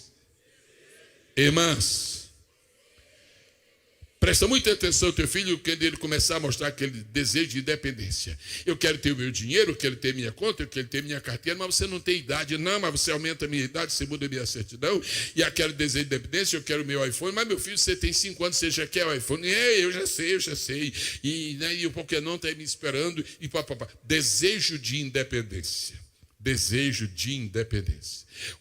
Irmãs, presta muita atenção ao teu filho quando ele começar a mostrar aquele desejo de independência. Eu quero ter o meu dinheiro, eu quero ter minha conta, eu quero ter minha carteira, mas você não tem idade. Não, mas você aumenta a minha idade, você muda a minha certidão, e eu quero desejo de independência, eu quero o meu iPhone, mas meu filho, você tem 5 anos, você já quer o iPhone? Eu já sei. E o Pokémon está aí me esperando, e papapá. Desejo de independência.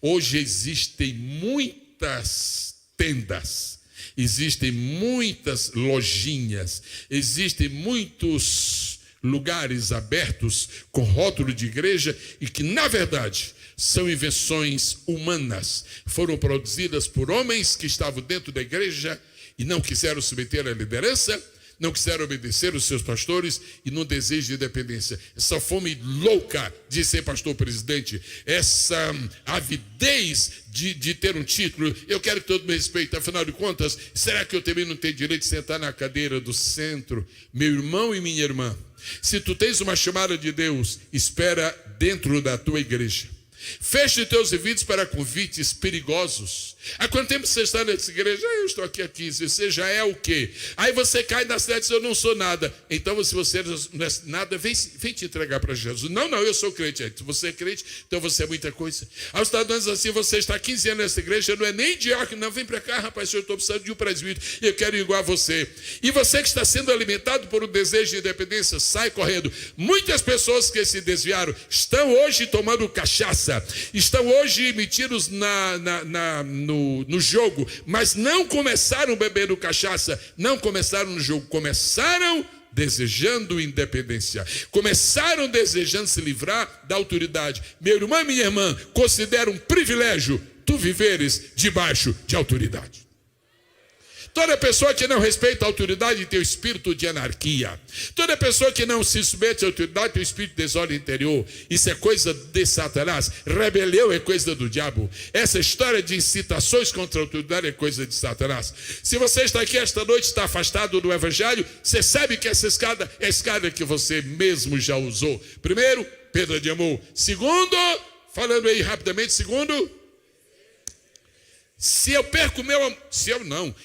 Hoje existem muitas tendas, existem muitas lojinhas, existem muitos lugares abertos com rótulo de igreja e que, na verdade, são invenções humanas. Foram produzidas por homens que estavam dentro da igreja e não quiseram submeter à liderança, não quiseram obedecer os seus pastores e não desejam de independência. Essa fome louca de ser pastor presidente, essa avidez de ter um título, eu quero que todo me respeite, afinal de contas, será que eu também não tenho direito de sentar na cadeira do centro? Meu irmão e minha irmã, se tu tens uma chamada de Deus, espera dentro da tua igreja. Feche teus ouvidos para convites perigosos. Há quanto tempo você está nessa igreja? Eu estou aqui há 15. Você já é o quê? Aí você cai na cidade e diz, eu não sou nada. Então, se você não é nada, vem te entregar para Jesus. Não, eu sou crente. Se você é crente, então você é muita coisa. Aí os cidadãos assim, você está há 15 anos nessa igreja, não é nem diácono. Não, vem para cá, rapaz, eu estou precisando de um presbítero. Eu quero ir igual a você. E você que está sendo alimentado por um desejo de independência, sai correndo. Muitas pessoas que se desviaram estão hoje tomando cachaça. Estão hoje metidos no jogo, mas não começaram bebendo cachaça, não começaram no jogo, começaram desejando independência, começaram desejando se livrar da autoridade. Meu irmão e minha irmã, considera um privilégio tu viveres debaixo de autoridade. Toda pessoa que não respeita a autoridade tem o espírito de anarquia. Toda pessoa que não se submete à autoridade tem o espírito de desordem interior. Isso é coisa de Satanás. Rebelião é coisa do diabo. Essa história de incitações contra a autoridade é coisa de Satanás. Se você está aqui esta noite, está afastado do evangelho, você sabe que essa escada é a escada que você mesmo já usou. Primeiro, perda de amor. Segundo, falando aí rapidamente, se eu perco meu amor,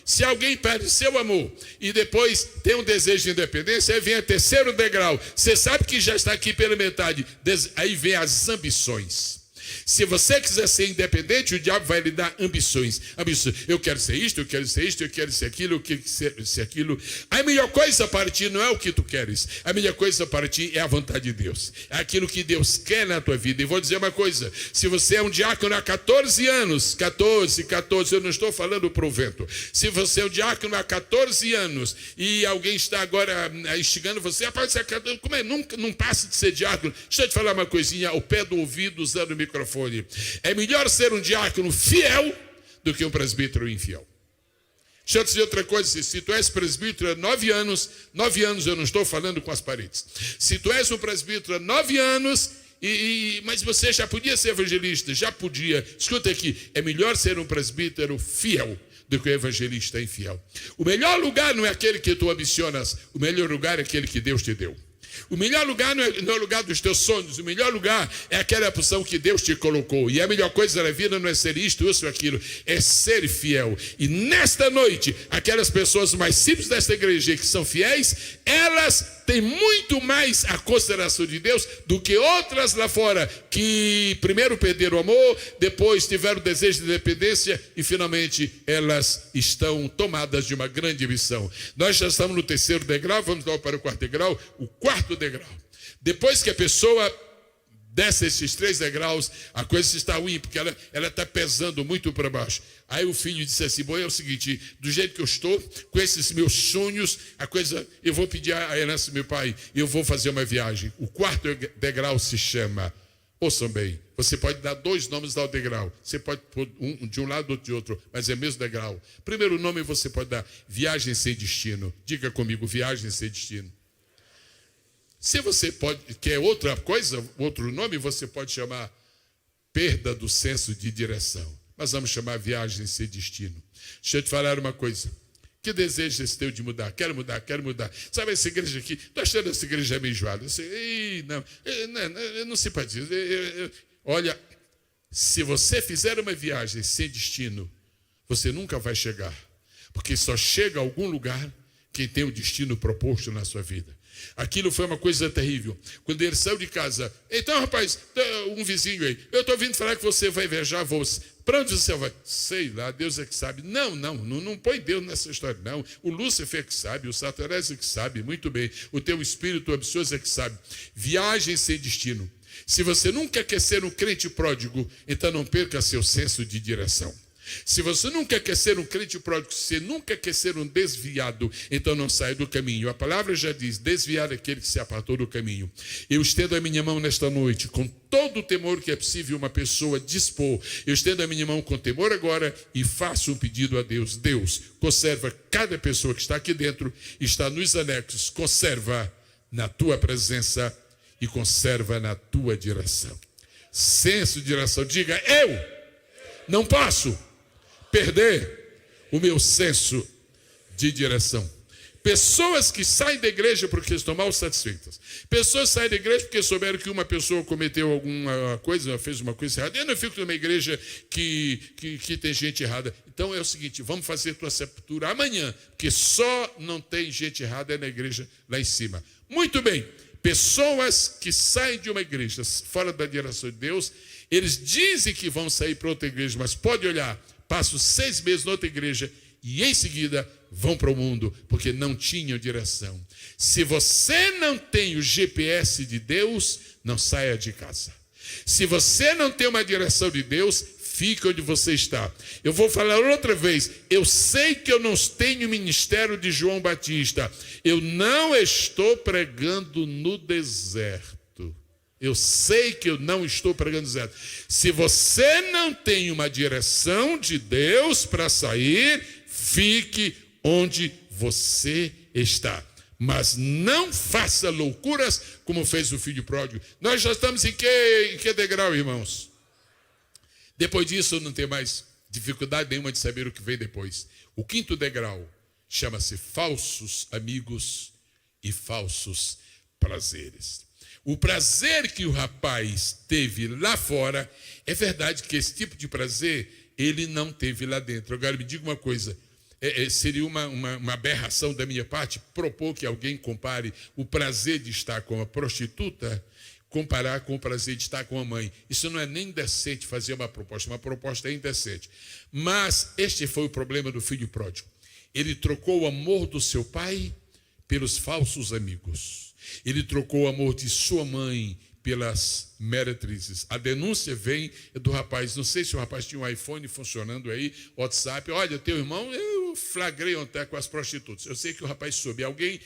se alguém perde seu amor e depois tem um desejo de independência, aí vem o terceiro degrau. Você sabe que já está aqui pela metade. Aí vem as ambições. Se você quiser ser independente, o diabo vai lhe dar ambições. Eu quero ser isto, eu quero ser isto, eu quero ser aquilo, eu quero ser aquilo. A melhor coisa para ti não é o que tu queres. A melhor coisa para ti é a vontade de Deus. É aquilo que Deus quer na tua vida. E vou dizer uma coisa. Se você é um diácono há 14 anos, 14, eu não estou falando pro vento. Se você é um diácono há 14 anos e alguém está agora instigando você, rapaz, como é? Não passe de ser diácono. Deixa eu te falar uma coisinha ao pé do ouvido, usando o microfone. É melhor ser um diácono fiel do que um presbítero infiel. Deixa eu dizer outra coisa, se tu és presbítero há 9 anos eu não estou falando com as paredes. Se tu és um presbítero há 9 anos, mas você já podia ser evangelista, já podia. Escuta aqui, é melhor ser um presbítero fiel do que um evangelista infiel. O melhor lugar não é aquele que tu ambicionas, o melhor lugar é aquele que Deus te deu. O melhor lugar não é o lugar dos teus sonhos. O melhor lugar é aquela posição que Deus te colocou. E a melhor coisa na vida não é ser isto, isso ou aquilo. É ser fiel. E nesta noite, aquelas pessoas mais simples desta igreja que são fiéis, elas têm muito mais a consideração de Deus do que outras lá fora que primeiro perderam o amor, depois tiveram o desejo de independência e finalmente elas estão tomadas de uma grande missão. Nós já estamos no terceiro degrau, vamos lá para o quarto degrau. O quarto degrau. Depois que a pessoa desce esses 3 degraus, a coisa está ruim, porque ela está pesando muito para baixo. Aí o filho disse assim, bom, é o seguinte, do jeito que eu estou, com esses meus sonhos, a coisa, eu vou pedir a herança do meu pai, eu vou fazer uma viagem. O 4º degrau se chama, ouçam bem, você pode dar 2 nomes ao degrau, você pode pôr um de um lado, outro de outro, mas é o mesmo degrau. Primeiro nome você pode dar, viagem sem destino. Diga comigo, viagem sem destino. Se você quer outra coisa, outro nome, você pode chamar perda do senso de direção. Mas vamos chamar viagem sem destino. Deixa eu te falar uma coisa. Que desejo esse teu de mudar? Quero mudar. Sabe essa igreja aqui? Estou achando essa igreja meio enjoada. Eu não simpatizo. Olha, se você fizer uma viagem sem destino, você nunca vai chegar. Porque só chega a algum lugar quem tem o destino proposto na sua vida. Aquilo foi uma coisa terrível. Quando ele saiu de casa, então, rapaz, um vizinho aí, eu estou vindo falar que você vai viajar, para onde você vai? Sei lá, Deus é que sabe. Não põe Deus nessa história, não. O Lúcifer é que sabe, o Satanás é que sabe, muito bem. O teu espírito ambicioso é que sabe. Viagem sem destino. Se você nunca quer ser um crente pródigo, então não perca seu senso de direção. Se você nunca quer ser um crente pródigo, se você nunca quer ser um desviado, então não saia do caminho. A palavra já diz, desviar aquele que se apartou do caminho. Eu estendo a minha mão nesta noite, com todo o temor que é possível uma pessoa dispor. Eu estendo a minha mão com temor agora e faço um pedido a Deus. Deus, conserva cada pessoa que está aqui dentro, está nos anexos, conserva na tua presença e conserva na tua direção. Senso de direção, diga, eu não posso perder o meu senso de direção. Pessoas que saem da igreja porque estão mal satisfeitas. Pessoas saem da igreja porque souberam que uma pessoa cometeu alguma coisa, fez uma coisa errada. Eu não fico numa igreja que tem gente errada. Então é o seguinte, vamos fazer tua sepultura amanhã, porque só não tem gente errada na igreja lá em cima. Muito bem, pessoas que saem de uma igreja fora da direção de Deus, eles dizem que vão sair para outra igreja, mas pode olhar, passam 6 meses na outra igreja e em seguida vão para o mundo, porque não tinham direção. Se você não tem o GPS de Deus, não saia de casa. Se você não tem uma direção de Deus, fique onde você está. Eu vou falar outra vez, eu sei que eu não tenho o ministério de João Batista, eu não estou pregando no deserto. Eu sei que eu não estou pregando no deserto. Se você não tem uma direção de Deus para sair, fique onde você está. Mas não faça loucuras como fez o filho pródigo. Nós já estamos em que degrau, irmãos? Depois disso, não tem mais dificuldade nenhuma de saber o que vem depois. O 5º degrau chama-se falsos amigos e falsos prazeres. O prazer que o rapaz teve lá fora, é verdade que esse tipo de prazer ele não teve lá dentro. Agora me diga uma coisa, seria uma aberração da minha parte propor que alguém compare o prazer de estar com a prostituta, comparar com o prazer de estar com a mãe. Isso não é nem decente fazer uma proposta é indecente. Mas este foi o problema do filho pródigo. Ele trocou o amor do seu pai pelos falsos amigos. Ele trocou o amor de sua mãe pelas meretrizes. A denúncia vem do rapaz. Não sei se o rapaz tinha um iPhone funcionando aí, WhatsApp. Olha, teu irmão, eu flagrei ontem com as prostitutas. Eu sei que o rapaz soube. Alguém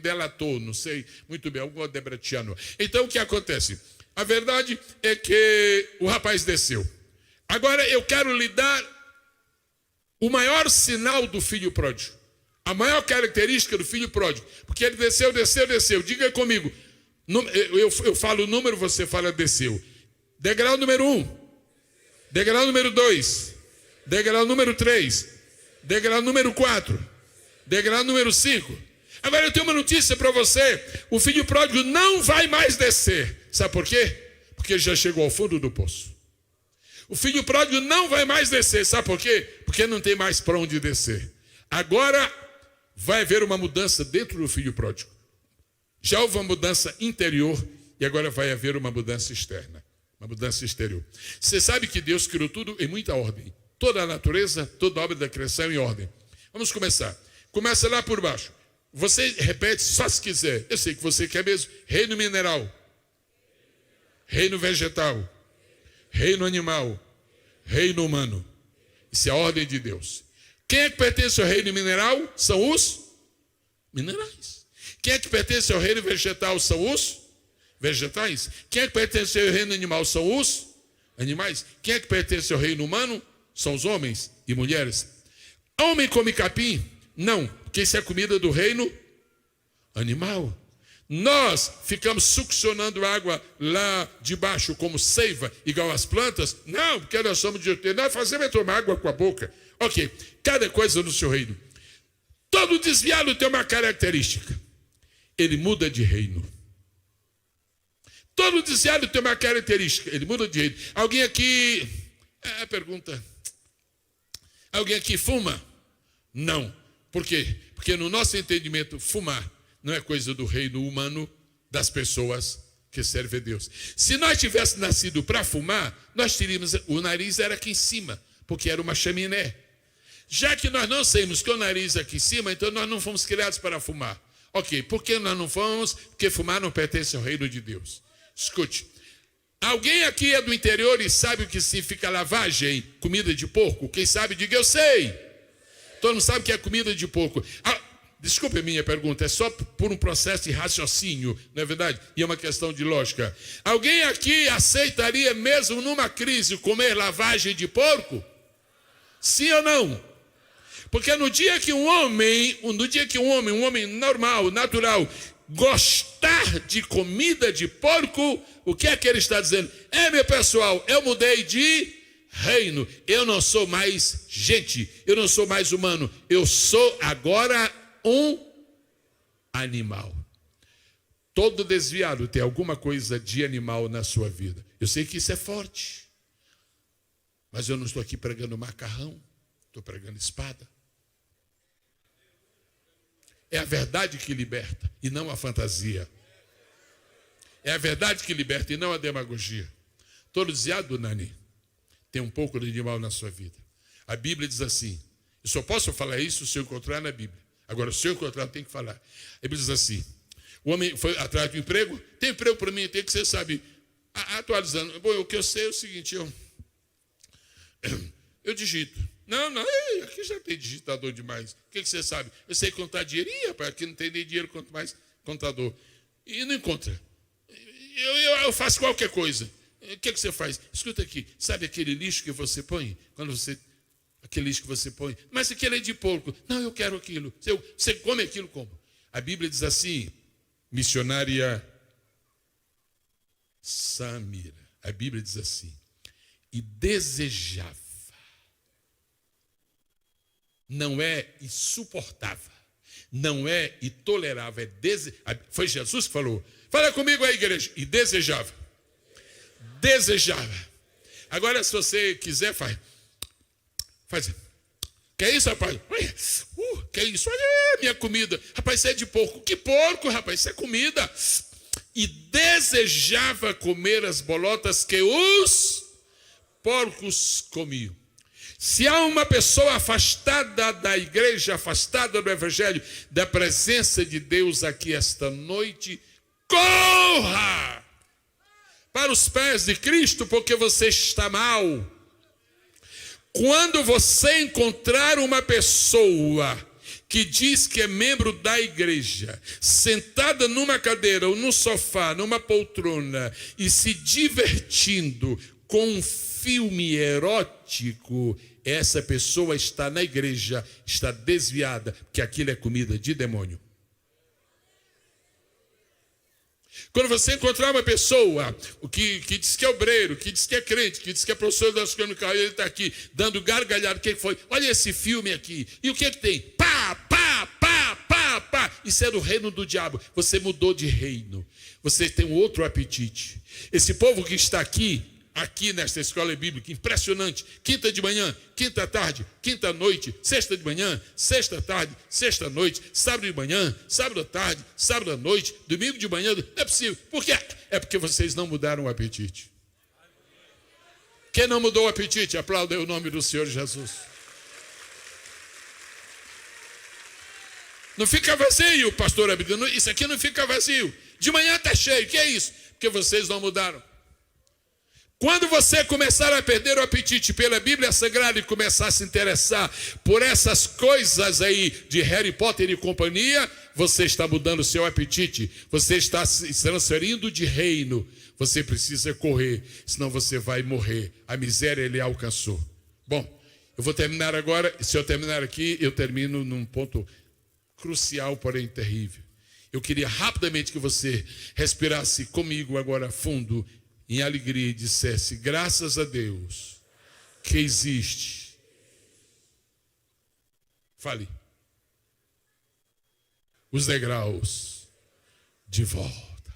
delatou, não sei muito bem, algum debretiano. Então, o que acontece? A verdade é que o rapaz desceu. Agora, eu quero lhe dar o maior sinal do filho pródigo. A maior característica do filho pródigo. Porque ele desceu. Diga comigo. Eu falo o número, você fala desceu. Degrau número 1. Degrau número 2. Degrau número 3. Degrau número 4. Degrau número 5. Agora eu tenho uma notícia para você. O filho pródigo não vai mais descer. Sabe por quê? Porque ele já chegou ao fundo do poço. O filho pródigo não vai mais descer. Sabe por quê? Porque não tem mais para onde descer. Agora vai haver uma mudança dentro do filho pródigo. Já houve uma mudança interior e agora vai haver uma mudança externa. Uma mudança exterior. Você sabe que Deus criou tudo em muita ordem. Toda a natureza, toda a obra da criação em ordem. Vamos começar. Começa lá por baixo. Você repete só se quiser. Eu sei que você quer mesmo. Reino mineral. reino vegetal, reino animal, reino humano. Isso é a ordem de Deus. Quem é que pertence ao reino mineral? São os minerais. Quem é que pertence ao reino vegetal? São os vegetais. Quem é que pertence ao reino animal? São os animais. Quem é que pertence ao reino humano? São os homens e mulheres. Homem come capim? Não, porque isso é comida do reino animal. Nós ficamos succionando água lá de baixo como seiva, igual as plantas? Não, porque nós somos de... Nós fazemos é tomar água com a boca. Ok, cada coisa no seu reino. Todo desviado tem uma característica. Ele muda de reino. Todo desviado tem uma característica. Ele muda de reino. Alguém aqui... pergunta. Alguém aqui fuma? Não. Por quê? Porque no nosso entendimento, fumar não é coisa do reino humano das pessoas que servem a Deus. Se nós tivéssemos nascido para fumar, nós teríamos... O nariz era aqui em cima, porque era uma chaminé. Já que nós não sabemos que o nariz é aqui em cima, então nós não fomos criados para fumar. Ok, por que nós não fomos? Porque fumar não pertence ao reino de Deus. Escute, alguém aqui é do interior e sabe o que significa lavagem? Comida de porco? Quem sabe, diga eu sei. Todo mundo sabe o que é comida de porco. Desculpe a minha pergunta, é só por um processo de raciocínio, não é verdade? E é uma questão de lógica. Alguém aqui aceitaria mesmo numa crise comer lavagem de porco? Sim ou não? Porque no dia que um homem normal, natural, gostar de comida de porco, o que é que ele está dizendo? Meu pessoal, eu mudei de reino. Eu não sou mais gente, eu não sou mais humano. Eu sou agora um animal. Todo desviado tem alguma coisa de animal na sua vida. Eu sei que isso é forte, mas eu não estou aqui pregando macarrão, estou pregando espada. É a verdade que liberta e não a fantasia. É a verdade que liberta e não a demagogia. Todo desviado, Nani, tem um pouco de animal na sua vida. A Bíblia diz assim, eu só posso falar isso se eu encontrar na Bíblia. Agora, se eu encontrar, eu tenho que falar. A Bíblia diz assim, o homem foi atrás do emprego, tem emprego para mim, tem que você sabe, atualizando. Bom, o que eu sei é o seguinte, eu digito. Não, aqui já tem digitador demais. O que você sabe? Eu sei contar dinheiro. Rapaz, aqui não tem nem dinheiro, quanto mais contador. E não encontra. Eu faço qualquer coisa. O que você faz? Escuta aqui, sabe aquele lixo que você põe? Aquele lixo que você põe. Mas aquele é de porco. Não, eu quero aquilo. Você come aquilo como? A Bíblia diz assim, missionária Samira. A Bíblia diz assim, e desejava. Não é insuportável, não é intolerável, foi Jesus que falou. Fala comigo aí, igreja. E desejava. Agora, se você quiser, faz. Que é isso, rapaz? Que é isso? Olha minha comida. Rapaz, isso é de porco. Que porco, rapaz? Isso é comida. E desejava comer as bolotas que os porcos comiam. Se há uma pessoa afastada da igreja, afastada do evangelho, da presença de Deus aqui esta noite, corra para os pés de Cristo, porque você está mal. Quando você encontrar uma pessoa que diz que é membro da igreja, sentada numa cadeira ou no sofá, numa poltrona, e se divertindo com um filme erótico, essa pessoa está na igreja, está desviada, porque aquilo é comida de demônio. Quando você encontrar uma pessoa que diz que é obreiro, que diz que é crente, que diz que é professor da escola e ele está aqui dando gargalhada, o que foi? Olha esse filme aqui. E o que é que tem? Pá, pá, pá, pá, pá. Isso é do reino do diabo. Você mudou de reino. Você tem um outro apetite. Esse povo que está aqui nesta escola bíblica, impressionante, quinta de manhã, quinta tarde, quinta noite, sexta de manhã, sexta tarde, sexta noite, sábado de manhã, sábado à tarde, sábado à noite, domingo de manhã, não é possível. Por quê? É porque vocês não mudaram o apetite. Quem não mudou o apetite, aplauda o nome do Senhor Jesus. Não fica vazio, pastor Abílio, isso aqui não fica vazio. De manhã está cheio, o que é isso? Porque vocês não mudaram. Quando você começar a perder o apetite pela Bíblia Sagrada e começar a se interessar por essas coisas aí de Harry Potter e companhia, você está mudando o seu apetite, você está se transferindo de reino. Você precisa correr, senão você vai morrer. A miséria ele alcançou. Bom, eu vou terminar agora. Se eu terminar aqui, eu termino num ponto crucial, porém terrível. Eu queria rapidamente que você respirasse comigo agora fundo, em alegria, e dissesse: graças a Deus que existe. Fale. Os degraus de volta.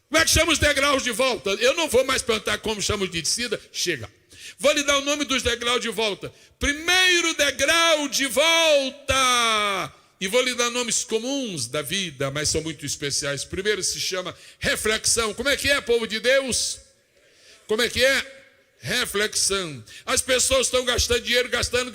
Como é que chama os degraus de volta? Eu não vou mais perguntar como chama de descida. Chega. Vou lhe dar o nome dos degraus de volta. Primeiro degrau de volta. E vou lhe dar nomes comuns da vida, mas são muito especiais. Primeiro se chama reflexão. Como é que é, povo de Deus? Como é que é? Reflexão. As pessoas estão gastando dinheiro, gastando.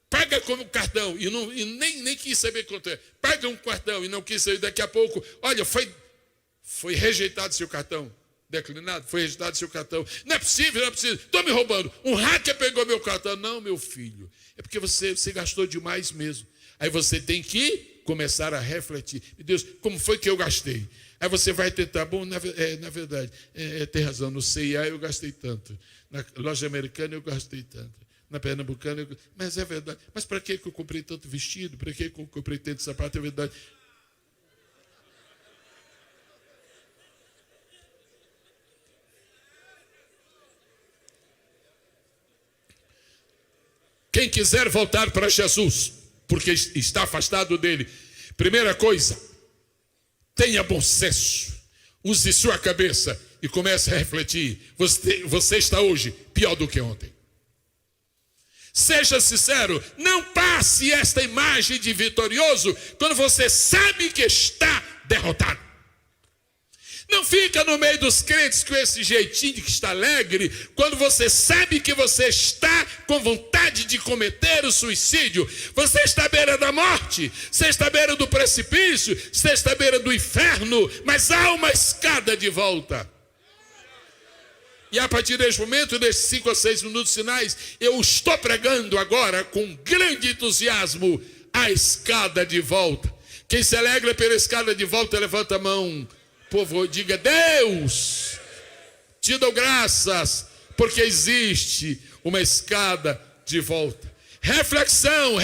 Paga como cartão e nem quis saber quanto é. Paga um cartão e não quis saber. Daqui a pouco, olha, foi rejeitado seu cartão. Declinado, foi rejeitado seu cartão. Não é possível. Estão me roubando. Um hacker pegou meu cartão. Não, meu filho. É porque você gastou demais mesmo. Aí você tem que começar a refletir. Meu Deus, como foi que eu gastei? Aí você vai tentar, bom, na verdade, tem razão, no CIA eu gastei tanto. Na loja americana eu gastei tanto. Na Pernambucana, mas é verdade. Mas para que eu comprei tanto vestido? Para que eu comprei tanto sapato? É verdade. Quem quiser voltar para Jesus, porque está afastado dele, primeira coisa, tenha bom senso, use sua cabeça e comece a refletir. Você está hoje pior do que ontem. Seja sincero, não passe esta imagem de vitorioso quando você sabe que está derrotado. Não fica no meio dos crentes com esse jeitinho de que está alegre, quando você sabe que você está com vontade de cometer o suicídio. Você está à beira da morte, você está à beira do precipício, você está à beira do inferno, mas há uma escada de volta. E a partir deste momento, desses 5 a 6 minutos finais, eu estou pregando agora com grande entusiasmo a escada de volta. Quem se alegra pela escada de volta, levanta a mão. Povo, diga: Deus, te dou graças, porque existe uma escada de volta. Reflexão.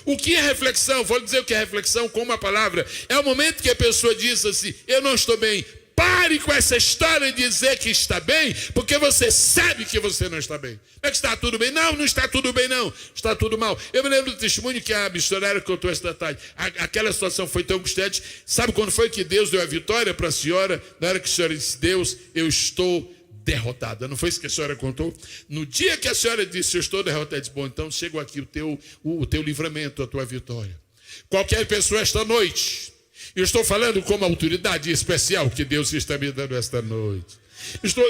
O que é reflexão? Vou dizer o que é reflexão com uma palavra. É o momento que a pessoa diz assim: eu não estou bem. Pare com essa história de dizer que está bem, porque você sabe que você não está bem. Não é que está tudo bem? Não está tudo bem não. Está tudo mal. Eu me lembro do testemunho que a missionária contou esta tarde. Aquela situação foi tão angustiante. Sabe quando foi que Deus deu a vitória para a senhora? Na hora que a senhora disse: Deus, eu estou derrotada. Não foi isso que a senhora contou? No dia que a senhora disse: eu estou derrotada, disse: bom, então chegou aqui o teu livramento, a tua vitória. Qualquer pessoa esta noite, eu estou falando como autoridade especial que Deus está me dando esta noite.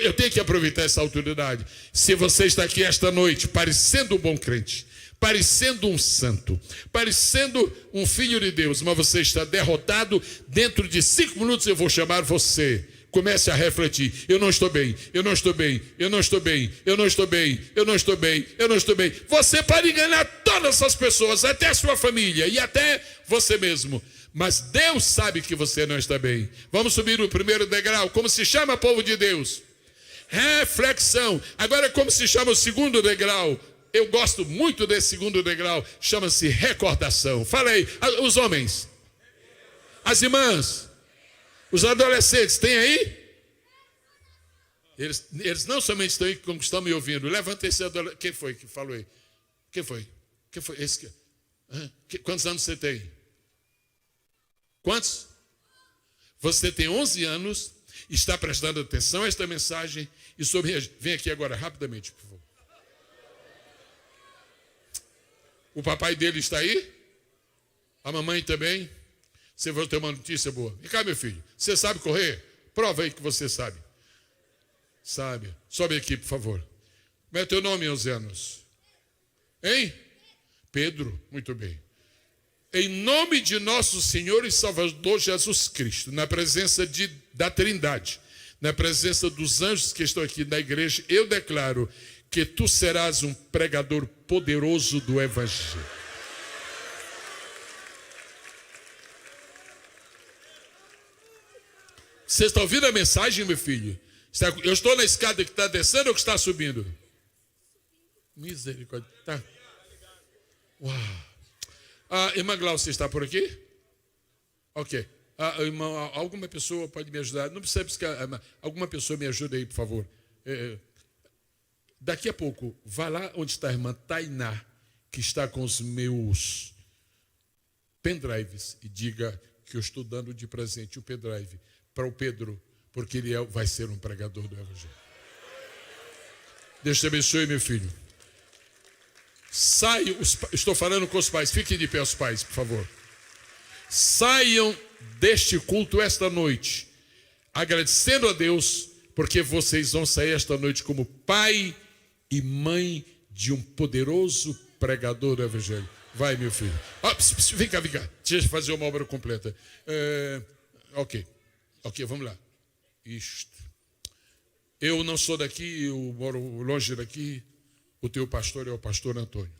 Eu tenho que aproveitar essa autoridade. Se você está aqui esta noite parecendo um bom crente, parecendo um santo, parecendo um filho de Deus, mas você está derrotado, dentro de 5 minutos eu vou chamar você. Comece a refletir: eu não estou bem. Você pode enganar todas as pessoas, até a sua família e até você mesmo. Mas Deus sabe que você não está bem. Vamos subir o primeiro degrau. Como se chama, povo de Deus? Reflexão. Agora, como se chama o segundo degrau? Eu gosto muito desse segundo degrau. Chama-se recordação. Fala aí, os homens, as irmãs, os adolescentes, tem aí? Eles não somente estão aí, como estão me ouvindo. Levanta esse adolescente. Quem foi que falou aí? Quem foi? Quantos anos você tem? Quantos? Você tem 11 anos, está prestando atenção a esta mensagem e vem aqui agora rapidamente, por favor. O papai dele está aí? A mamãe também? Você vai ter uma notícia boa. Vem cá, meu filho. Você sabe correr? Prova aí que você sabe. Sabe? Sobe aqui, por favor. Como é o teu nome, 11 anos? Hein? Pedro, muito bem. em nome de nosso Senhor e Salvador Jesus Cristo, na presença da Trindade, na presença dos anjos que estão aqui na igreja, eu declaro que tu serás um pregador poderoso do Evangelho. Você está ouvindo a mensagem, meu filho? Eu estou na escada que está descendo ou que está subindo? Misericórdia. Tá. Uau. Irmã Glaucia está por aqui? Ok. Irmão, alguma pessoa pode me ajudar? Não precisa buscar. Alguma pessoa me ajuda aí, por favor. Daqui a pouco, vá lá onde está a irmã Tainá, que está com os meus pendrives, e diga que eu estou dando de presente o pendrive para o Pedro, porque ele vai ser um pregador do Evangelho. Deus te abençoe, meu filho. Estou falando com os pais, fiquem de pé os pais, por favor. Saiam deste culto esta noite, agradecendo a Deus, porque vocês vão sair esta noite como pai e mãe de um poderoso pregador do Evangelho. Vai, meu filho. Vem cá. Deixa eu fazer uma obra completa. Ok, vamos lá. Isto. Eu não sou daqui, eu moro longe daqui. O teu pastor é o pastor Antônio.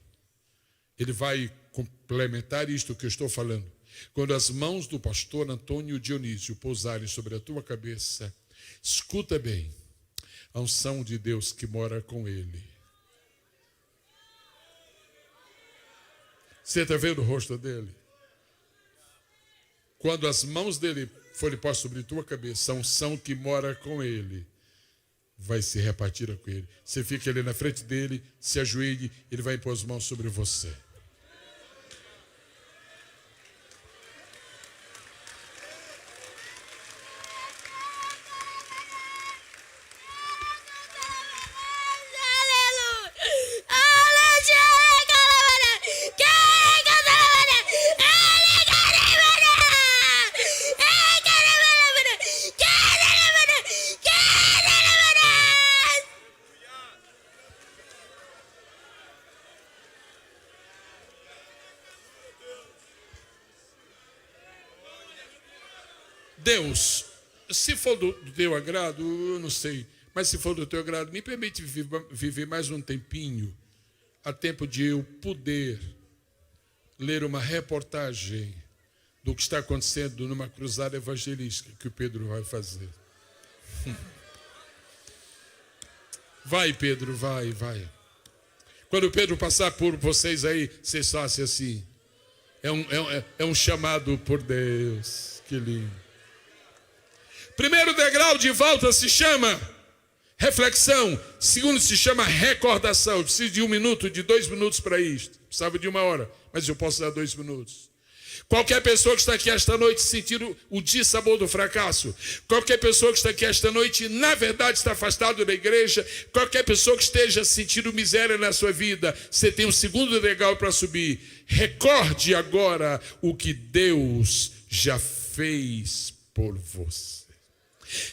Ele vai complementar isto que eu estou falando. Quando as mãos do pastor Antônio Dionísio pousarem sobre a tua cabeça, escuta bem, a unção de Deus que mora com ele. Você está vendo o rosto dele? Quando as mãos dele forem postas sobre a tua cabeça, a unção que mora com ele vai se repartir com ele. Você fica ali na frente dele, se ajoelhe, ele vai impor as mãos sobre você. Deus, se for do teu agrado, eu não sei, mas se for do teu agrado, me permite viver mais um tempinho, a tempo de eu poder ler uma reportagem do que está acontecendo numa cruzada evangelística que o Pedro vai fazer. Vai, Pedro, vai. Quando o Pedro passar por vocês aí, vocês façam assim. É um chamado por Deus. Que lindo. Primeiro degrau de volta se chama reflexão. Segundo se chama recordação. Eu preciso de 1 minuto, de 2 minutos para isto. Precisava de 1 hora, mas eu posso dar 2 minutos. Qualquer pessoa que está aqui esta noite sentindo o dissabor do fracasso. Qualquer pessoa que está aqui esta noite, na verdade, está afastado da igreja. Qualquer pessoa que esteja sentindo miséria na sua vida, você tem um segundo degrau para subir. Recorde agora o que Deus já fez por você.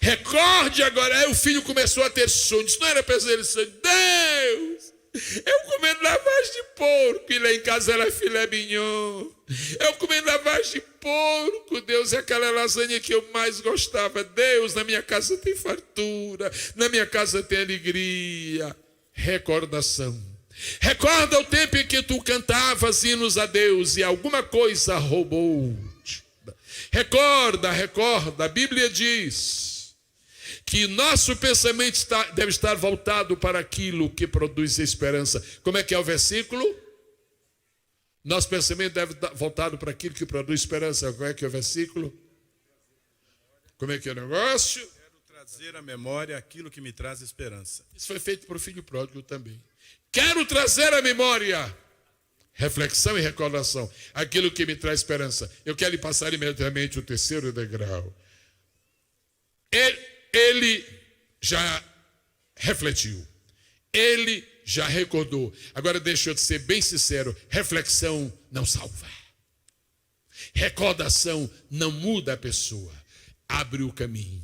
Recorde agora. O filho começou a ter sonho. Isso não era pesadelo. Deus, eu comendo lavagem de porco. E lá em casa era filé mignon. Eu comendo lavagem de porco. Deus, é aquela lasanha que eu mais gostava. Deus, na minha casa tem fartura. Na minha casa tem alegria. Recordação. Recorda o tempo em que tu cantavas hinos a Deus e alguma coisa roubou. Recorda. A Bíblia diz que nosso pensamento deve estar voltado para aquilo que produz esperança. Como é que é o versículo? Nosso pensamento deve estar voltado para aquilo que produz esperança. Como é que é o versículo? Como é que é o negócio? Quero trazer à memória aquilo que me traz esperança. Isso foi feito para o filho pródigo também. Quero trazer à memória, reflexão e recordação, aquilo que me traz esperança. Eu quero lhe passar imediatamente o 3º degrau. Ele já refletiu. Ele já recordou. Agora deixa eu te ser bem sincero. Reflexão não salva. Recordação não muda a pessoa. Abre o caminho.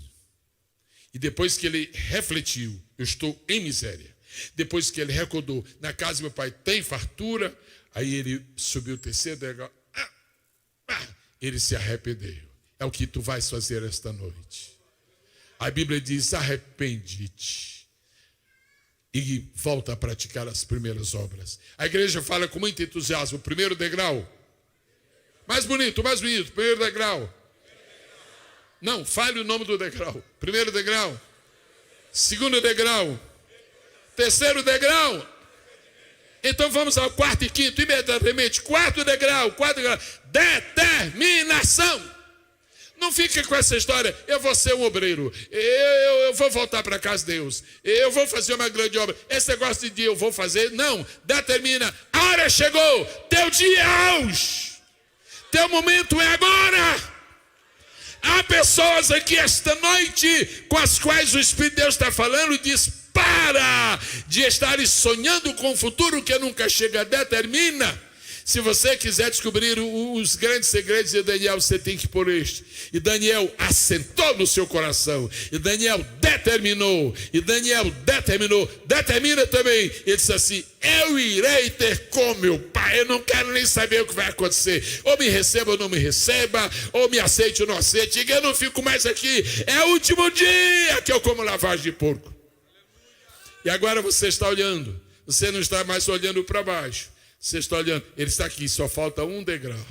E depois que ele refletiu, eu estou em miséria. Depois que ele recordou, na casa do meu pai tem fartura. Aí ele subiu o 3º degrau. Ele se arrependeu. É o que tu vais fazer esta noite. A Bíblia diz: arrepende-te e volta a praticar as primeiras obras. A igreja fala com muito entusiasmo: o primeiro degrau. Mais bonito, primeiro degrau. Não, fale o nome do degrau. Primeiro degrau. Segundo degrau. Terceiro degrau. Então vamos ao quarto e quinto, imediatamente. Quarto degrau. Determinação. Não fique com essa história: eu vou ser um obreiro, eu vou voltar para casa de Deus, eu vou fazer uma grande obra. Esse negócio de eu vou fazer, não. Determina: a hora chegou, teu dia é hoje, teu momento é agora. Há pessoas aqui esta noite com as quais o Espírito de Deus está falando e diz: para de estar sonhando com o futuro que nunca chega. Determina. Se você quiser descobrir os grandes segredos de Daniel, você tem que pôr este. E Daniel assentou no seu coração. E Daniel determinou. Determina também. Ele disse assim: eu irei ter com meu pai. Eu não quero nem saber o que vai acontecer. Ou me receba ou não me receba. Ou me aceite ou não aceite. Eu não fico mais aqui. É o último dia que eu como lavagem de porco. E agora você está olhando. Você não está mais olhando para baixo. Você está olhando, ele está aqui, só falta um degrau.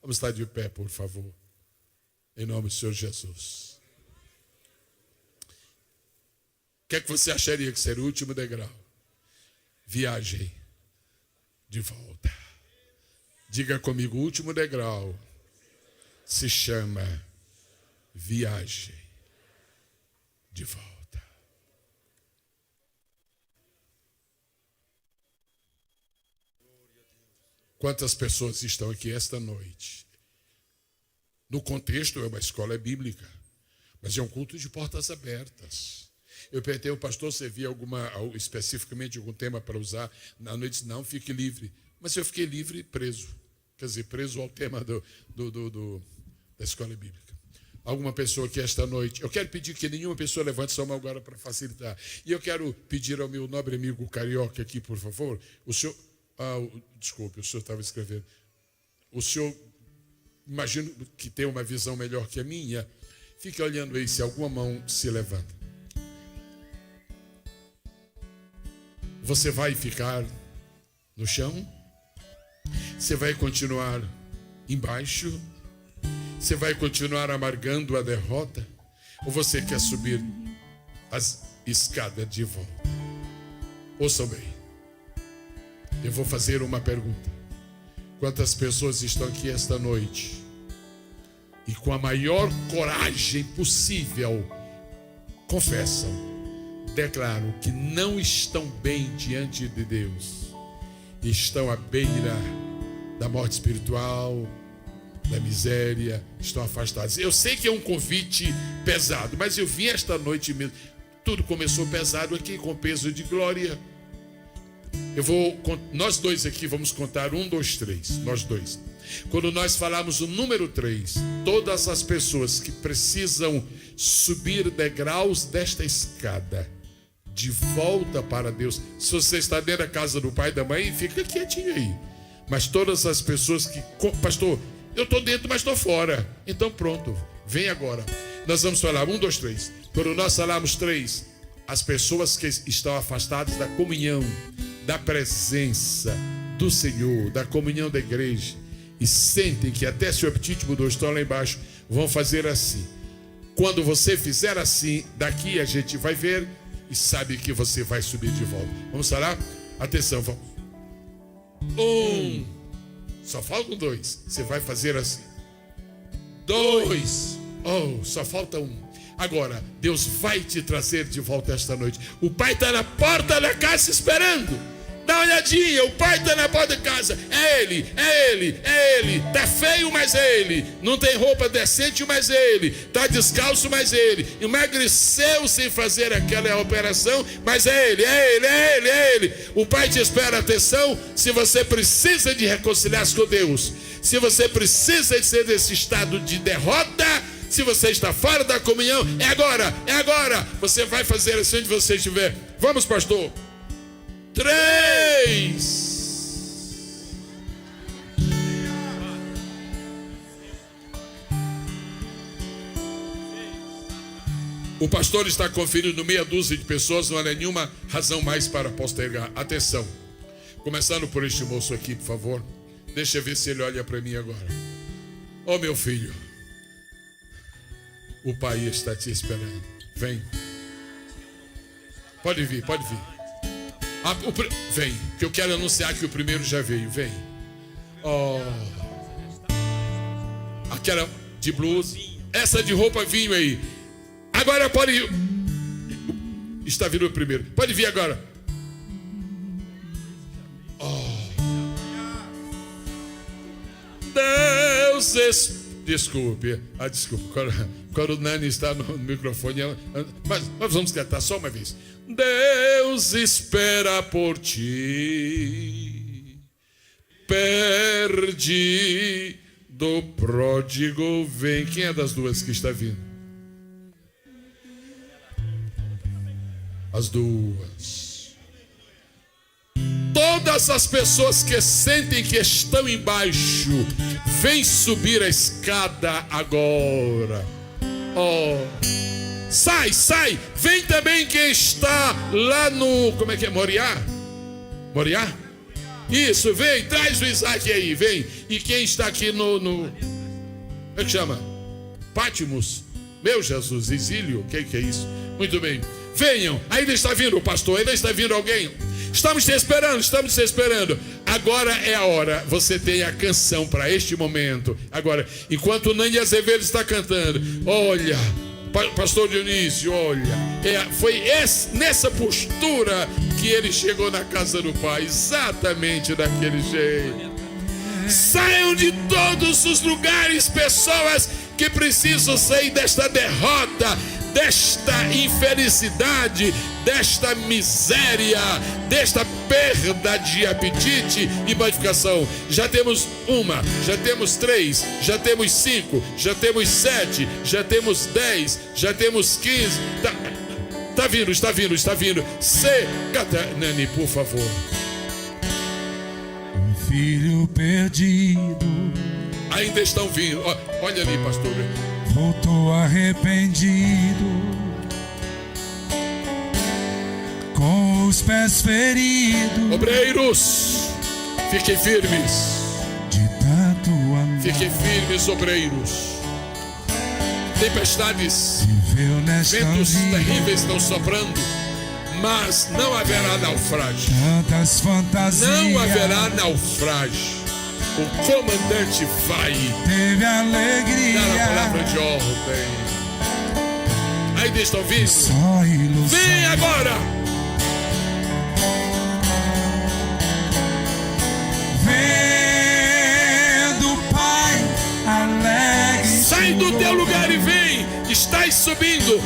Vamos estar de pé, por favor. Em nome do Senhor Jesus. O que é que você acharia que seria o último degrau? Viagem de volta. Diga comigo: o último degrau se chama viagem de volta. Quantas pessoas estão aqui esta noite? No contexto é uma escola bíblica, mas é um culto de portas abertas. Eu perguntei ao pastor se havia especificamente algum tema para usar. Na noite disse: não, fique livre. Mas eu fiquei livre preso. Quer dizer, preso ao tema da escola bíblica. Alguma pessoa aqui esta noite, eu quero pedir que nenhuma pessoa levante sua mão agora para facilitar. E eu quero pedir ao meu nobre amigo carioca aqui, por favor, o senhor... desculpe, o senhor estava escrevendo. O senhor, imagino que tem uma visão melhor que a minha. Fique olhando aí se alguma mão se levanta. Você vai ficar no chão? Você vai continuar embaixo? Você vai continuar amargando a derrota? Ou você quer subir as escadas de volta? Ouçam bem. Eu vou fazer uma pergunta. Quantas pessoas estão aqui esta noite e com a maior coragem possível confessam, declaram que não estão bem diante de Deus, estão à beira da morte espiritual, da miséria, estão afastados? Eu sei que é um convite pesado, mas eu vim esta noite mesmo. Tudo começou pesado aqui, com peso de glória. Nós dois aqui vamos contar 1, 2, 3. Nós dois. Quando nós falarmos o número 3, todas as pessoas que precisam subir degraus desta escada de volta para Deus. Se você está dentro da casa do pai e da mãe, fica quietinho aí. Mas todas as pessoas que... Pastor, eu estou dentro, mas estou fora. Então pronto, vem agora. Nós vamos falar 1, 2, 3. Quando nós falarmos 3, as pessoas que estão afastadas da comunhão, da presença do Senhor, da comunhão da igreja, e sentem que até seu apetite mudou, estão lá embaixo, vão fazer assim. Quando você fizer assim, daqui a gente vai ver e sabe que você vai subir de volta. Vamos falar? Atenção, vamos. 1. Só faltam 2. Você vai fazer assim. 2. Só falta 1. Agora, Deus vai te trazer de volta esta noite. O pai está na porta da casa esperando. Dá uma olhadinha, o pai está na porta da casa. É ele. Está feio, mas é ele. Não tem roupa decente, mas é ele. Está descalço, mas é ele. Emagreceu sem fazer aquela operação, mas é ele. O pai te espera. Atenção, se você precisa de reconciliar-se com Deus, se você precisa de ser desse estado de derrota, se você está fora da comunhão, é agora. Você vai fazer assim onde você estiver. Vamos, pastor. 3. O pastor está conferindo meia dúzia de pessoas, não há nenhuma razão mais para postergar. Atenção, começando por este moço aqui, por favor. Deixa eu ver se ele olha para mim agora. Ô meu filho, o pai está te esperando. Vem. Pode vir, pode vir. Vem, que eu quero anunciar que o primeiro já veio. Vem. Oh. Aquela de blusa. Essa de roupa vinho aí. Agora pode ir. Está vindo o primeiro. Pode vir agora. Oh. Deus desculpe. Desculpa. Quando o Nani está no microfone. Mas nós vamos cantar só uma vez. Deus espera por ti. Perdido pródigo vem. Quem é das duas que está vindo? As duas. Todas as pessoas que sentem que estão embaixo, vem subir a escada agora. Oh, sai, sai. Vem também quem está lá no, como é que é? Moriá? Moriá? Isso, vem, traz o Isaac aí, vem. E quem está aqui no como é que chama? Pátimos. Meu Jesus, exílio, o que é isso? Muito bem. Venham, ainda está vindo o pastor, ainda está vindo alguém. Estamos te esperando. Agora é a hora. Você tem a canção para este momento. Agora, enquanto o Nani Azevedo está cantando, olha, pastor Dionísio, olha, foi nessa postura que ele chegou na casa do pai, exatamente daquele jeito. Saiam de todos os lugares pessoas que precisam sair desta derrota, desta infelicidade, desta miséria, desta perda de apetite e modificação. Já temos uma, já temos 3, já temos 5, já temos 7, já temos 10, já temos 15. Está vindo. Canta, Nani, por favor. Um filho perdido. Ainda estão vindo. Olha ali, pastor. Voltou arrependido, com os pés feridos. Obreiros, fiquem firmes. De tanto amar. Fiquem firmes, obreiros. Tempestades, ventos terríveis estão soprando, mas não haverá naufrágio. Tantas fantasias. Não haverá naufrágio. O comandante vai teve alegria. dar a palavra de ordem. Ainda estão vindo? Vem agora! Vendo, Pai, alegre. Sai do teu lugar e vem! Estás subindo.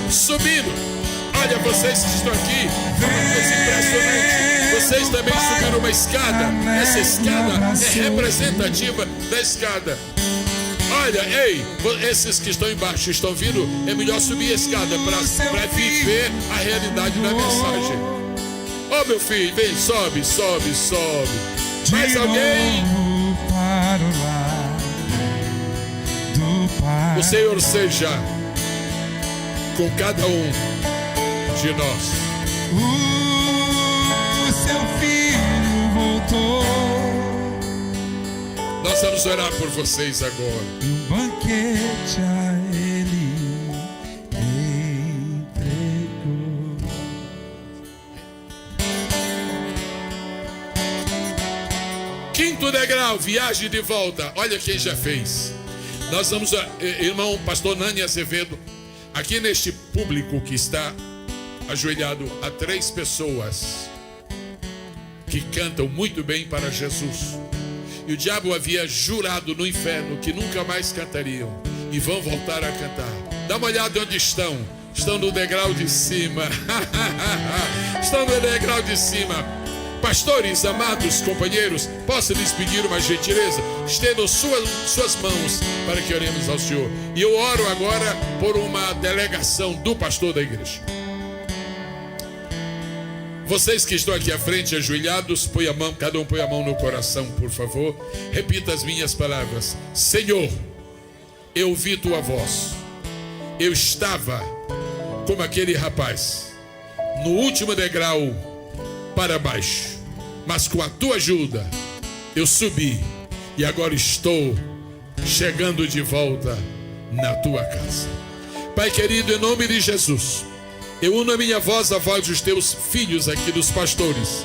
Olha, vocês que estão aqui, é uma coisa impressionante. Vocês também subiram uma escada. Essa escada é representativa da escada. Olha, ei, esses que estão embaixo estão vindo. É melhor subir a escada para viver a realidade da mensagem. Oh, meu filho, vem, sobe. Mais alguém? O Senhor seja com cada um de nós. O seu filho voltou. Nós vamos orar por vocês agora. Um banquete a ele entregou. Quinto degrau, viagem de volta. Olha quem já fez. Nós vamos, irmão pastor Nani Azevedo, aqui neste público que está ajoelhado, há 3 pessoas que cantam muito bem para Jesus. E o diabo havia jurado no inferno que nunca mais cantariam. E vão voltar a cantar. Dá uma olhada onde estão. Estão no degrau de cima. Estão no degrau de cima. Pastores, amados companheiros, posso lhes pedir uma gentileza? Estendam suas mãos para que oremos ao Senhor. E eu oro agora por uma delegação do pastor da igreja. Vocês que estão aqui à frente, ajoelhados, põe a mão, cada um põe a mão no coração, por favor. Repita as minhas palavras. Senhor, eu ouvi tua voz. Eu estava como aquele rapaz, no último degrau para baixo. Mas com a tua ajuda, eu subi e agora estou chegando de volta na tua casa. Pai querido, em nome de Jesus, eu uno a minha voz à voz dos teus filhos aqui, dos pastores,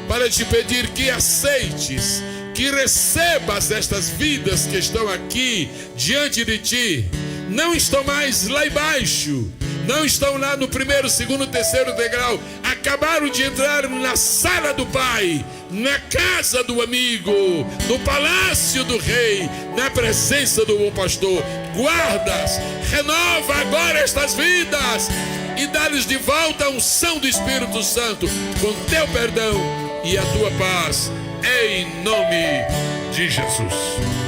para te pedir que aceites, que recebas estas vidas que estão aqui diante de ti. Não estão mais lá embaixo, não estão lá no primeiro, segundo, terceiro degrau. Acabaram de entrar na sala do Pai, na casa do amigo, no palácio do rei, na presença do bom pastor. Guardas, renova agora estas vidas e dá-lhes de volta a unção do Espírito Santo, com teu perdão e a tua paz, em nome de Jesus.